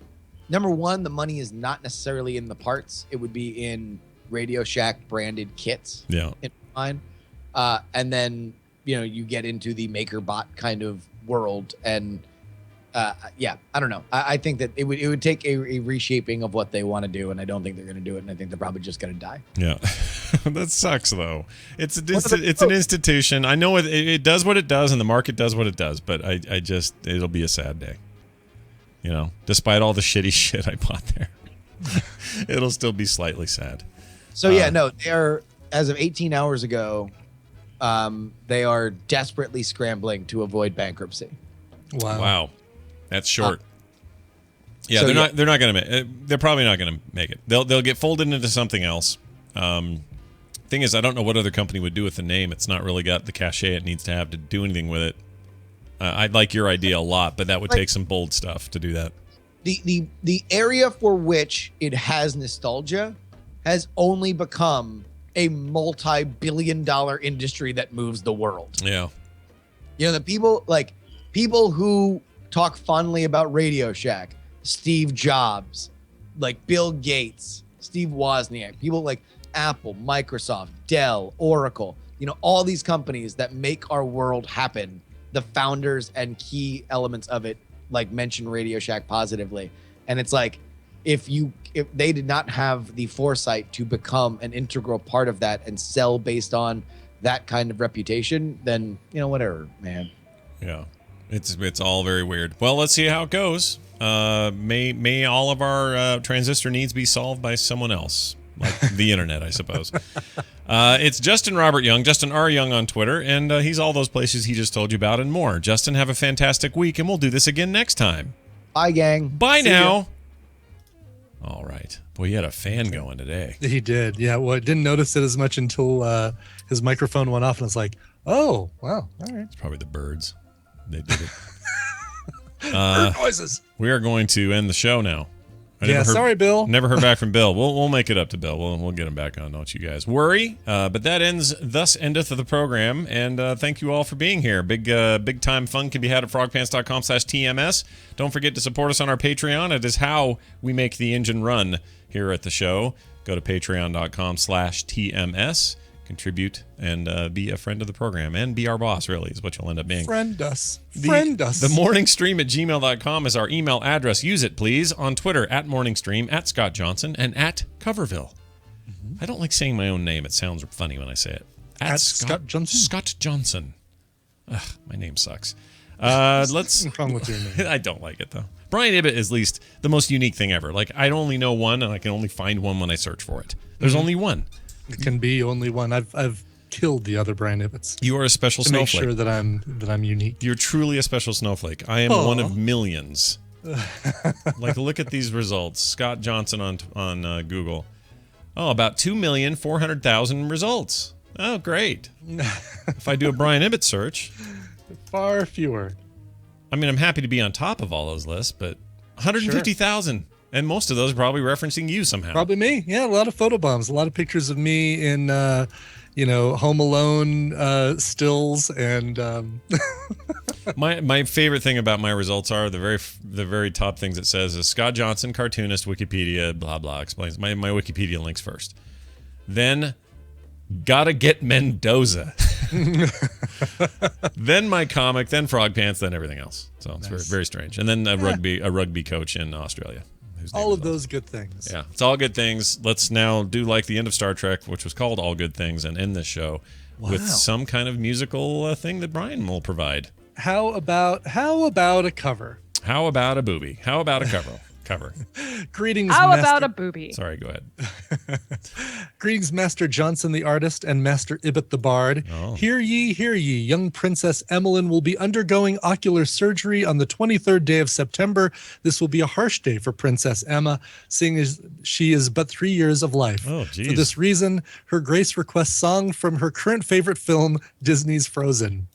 number one, the money is not necessarily in the parts. It would be in Radio Shack branded kits. Yeah. In mine. And then, you get into the maker bot kind of world. And I don't know. I think that it would take a reshaping of what they want to do. And I don't think they're going to do it. And I think they're probably just going to die. Yeah. That sucks, though. It's an institution. I know it does what it does and the market does what it does. But it'll be a sad day. Despite all the shitty shit I bought there, it'll still be slightly sad. So they are, as of 18 hours ago, they are desperately scrambling to avoid bankruptcy. Wow. That's short. They're not going to they're probably not going to make it. They'll get folded into something else. Thing is, I don't know what other company would do with the name. It's not really got the cachet it needs to have to do anything with it. I'd like your idea a lot, but that would take some bold stuff to do that. The area for which it has nostalgia has only become a multi-billion-dollar industry that moves the world. Yeah. The people who talk fondly about Radio Shack, Steve Jobs, like Bill Gates, Steve Wozniak, people like Apple, Microsoft, Dell, Oracle, all these companies that make our world happen, the founders and key elements of it, like mention Radio Shack positively. And it's like, if they did not have the foresight to become an integral part of that and sell based on that kind of reputation, then, whatever, man. Yeah. It's all very weird. Well, let's see how it goes. May all of our transistor needs be solved by someone else, like the internet, I suppose. It's Justin Robert Young, Justin R. Young on Twitter, and he's all those places he just told you about and more. Justin, have a fantastic week, and we'll do this again next time. Bye, gang. Bye now. All right. Boy, you had a fan going today. He did. Yeah. Well, I didn't notice it as much until his microphone went off, and it's like, oh, wow. All right. It's probably the birds. They did it. Bird noises. We are going to end the show now. Sorry, Bill. Never heard back from Bill. We'll make it up to Bill. We'll get him back on. Don't you guys worry. But that thus endeth the program. And thank you all for being here. Big time fun can be had at frogpants.com/TMS. Don't forget to support us on our Patreon. It is how we make the engine run here at the show. Go to patreon.com/TMS. Contribute and be a friend of the program and be our boss, really, is what you'll end up being. Friend us. The morning stream at gmail.com is our email address. Use it, please, on Twitter at morningstream, at Scott Johnson, and at Coverville. I don't like saying my own name. It sounds funny when I say it. At Scott Johnson? Scott Johnson. Ugh, my name sucks. What's wrong with your name? I don't like it, though. Brian Ibbett is at least the most unique thing ever. Like, I only know one, and I can only find one when I search for it. There's only one. It can be only one. I've killed the other Brian Ibbets. You are a special to snowflake. Make sure that I'm unique. You're truly a special snowflake. I am one of millions. Like, look at these results. Scott Johnson on Google. Oh, about 2,400,000 results. Oh, great. If I do a Brian Ibbett search, far fewer. I mean, I'm happy to be on top of all those lists, but 150,000. And most of those are probably referencing you somehow. Probably me. Yeah, a lot of photobombs, a lot of pictures of me in, Home Alone stills, and my favorite thing about my results are the very top things it says is Scott Johnson, cartoonist, Wikipedia, blah blah explains. My Wikipedia links first, then gotta get Mendoza, then my comic, then Frog Pants, then everything else. So it's very very strange. And then a rugby coach in Australia. All of those good things. Yeah, it's all good things. Let's now do like the end of Star Trek, which was called All Good Things, and end this show with some kind of musical thing that Brian will provide. How about a cover? How about a booby? How about a cover? Greetings, How about a booby? Sorry, go ahead. Greetings, Master Johnson the artist and Master Ibbett the bard. Oh. Hear ye, young Princess Emmeline will be undergoing ocular surgery on the 23rd day of September. This will be a harsh day for Princess Emma, seeing as she is but 3 years of life. Oh, geez. For this reason, Her Grace requests song from her current favorite film, Disney's Frozen.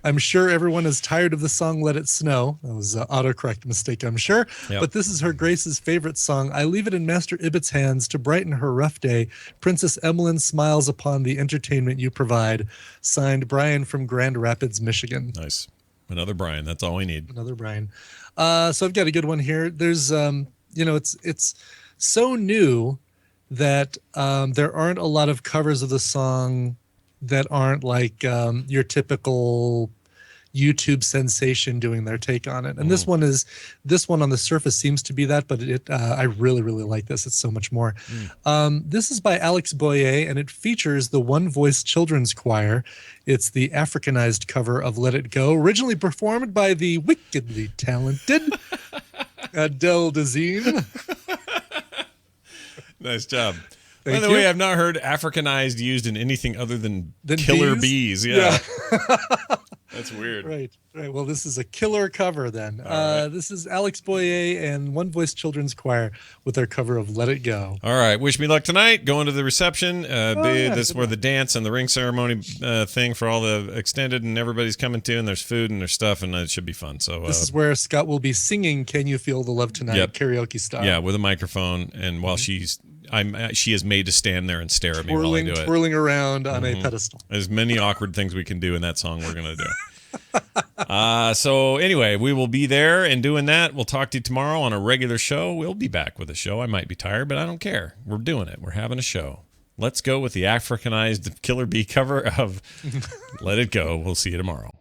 I'm sure everyone is tired of the song Let It Snow. That was an autocorrect mistake, I'm sure. Yep. But this is Her Grace's favorite song. I leave it in Master Ibbett's hands to brighten her rough day. Princess Emmeline smiles upon the entertainment you provide. Signed, Brian from Grand Rapids, Michigan. Nice. Another Brian. That's all we need. Another Brian. So I've got a good one here. There's, it's so new that there aren't a lot of covers of the song that aren't like your typical YouTube sensation doing their take on it. And this one on the surface seems to be that, but I really, really like this. It's so much more. This is by Alex Boyer, and it features the One Voice Children's Choir. It's the Africanized cover of Let It Go, originally performed by the wickedly talented Adele Dazeem. Nice job. Thank By the you. way, I've not heard Africanized used in anything other than killer bees. Yeah. That's weird. Right. Well, this is a killer cover then. right. This is Alex Boyer and One Voice Children's Choir with their cover of Let It Go. All right. Wish me luck tonight. Going to the reception. This is good where luck. the dance and the ring ceremony thing for all the extended and everybody's coming to, and there's food and there's stuff, and it should be fun. So This is where Scott will be singing Can You Feel the Love Tonight Yep. karaoke style. yeah, with a microphone, and while she is made to stand there and stare at me while I do it. Twirling around on a pedestal. As many awkward things we can do in that song, we're gonna do. So anyway, we will be there and doing that. We'll talk to you tomorrow on a regular show. We'll be back with a show. I might be tired, but I don't care. We're doing it. We're having a show. Let's go with the Africanized Killer Bee cover of Let It Go. We'll see you tomorrow.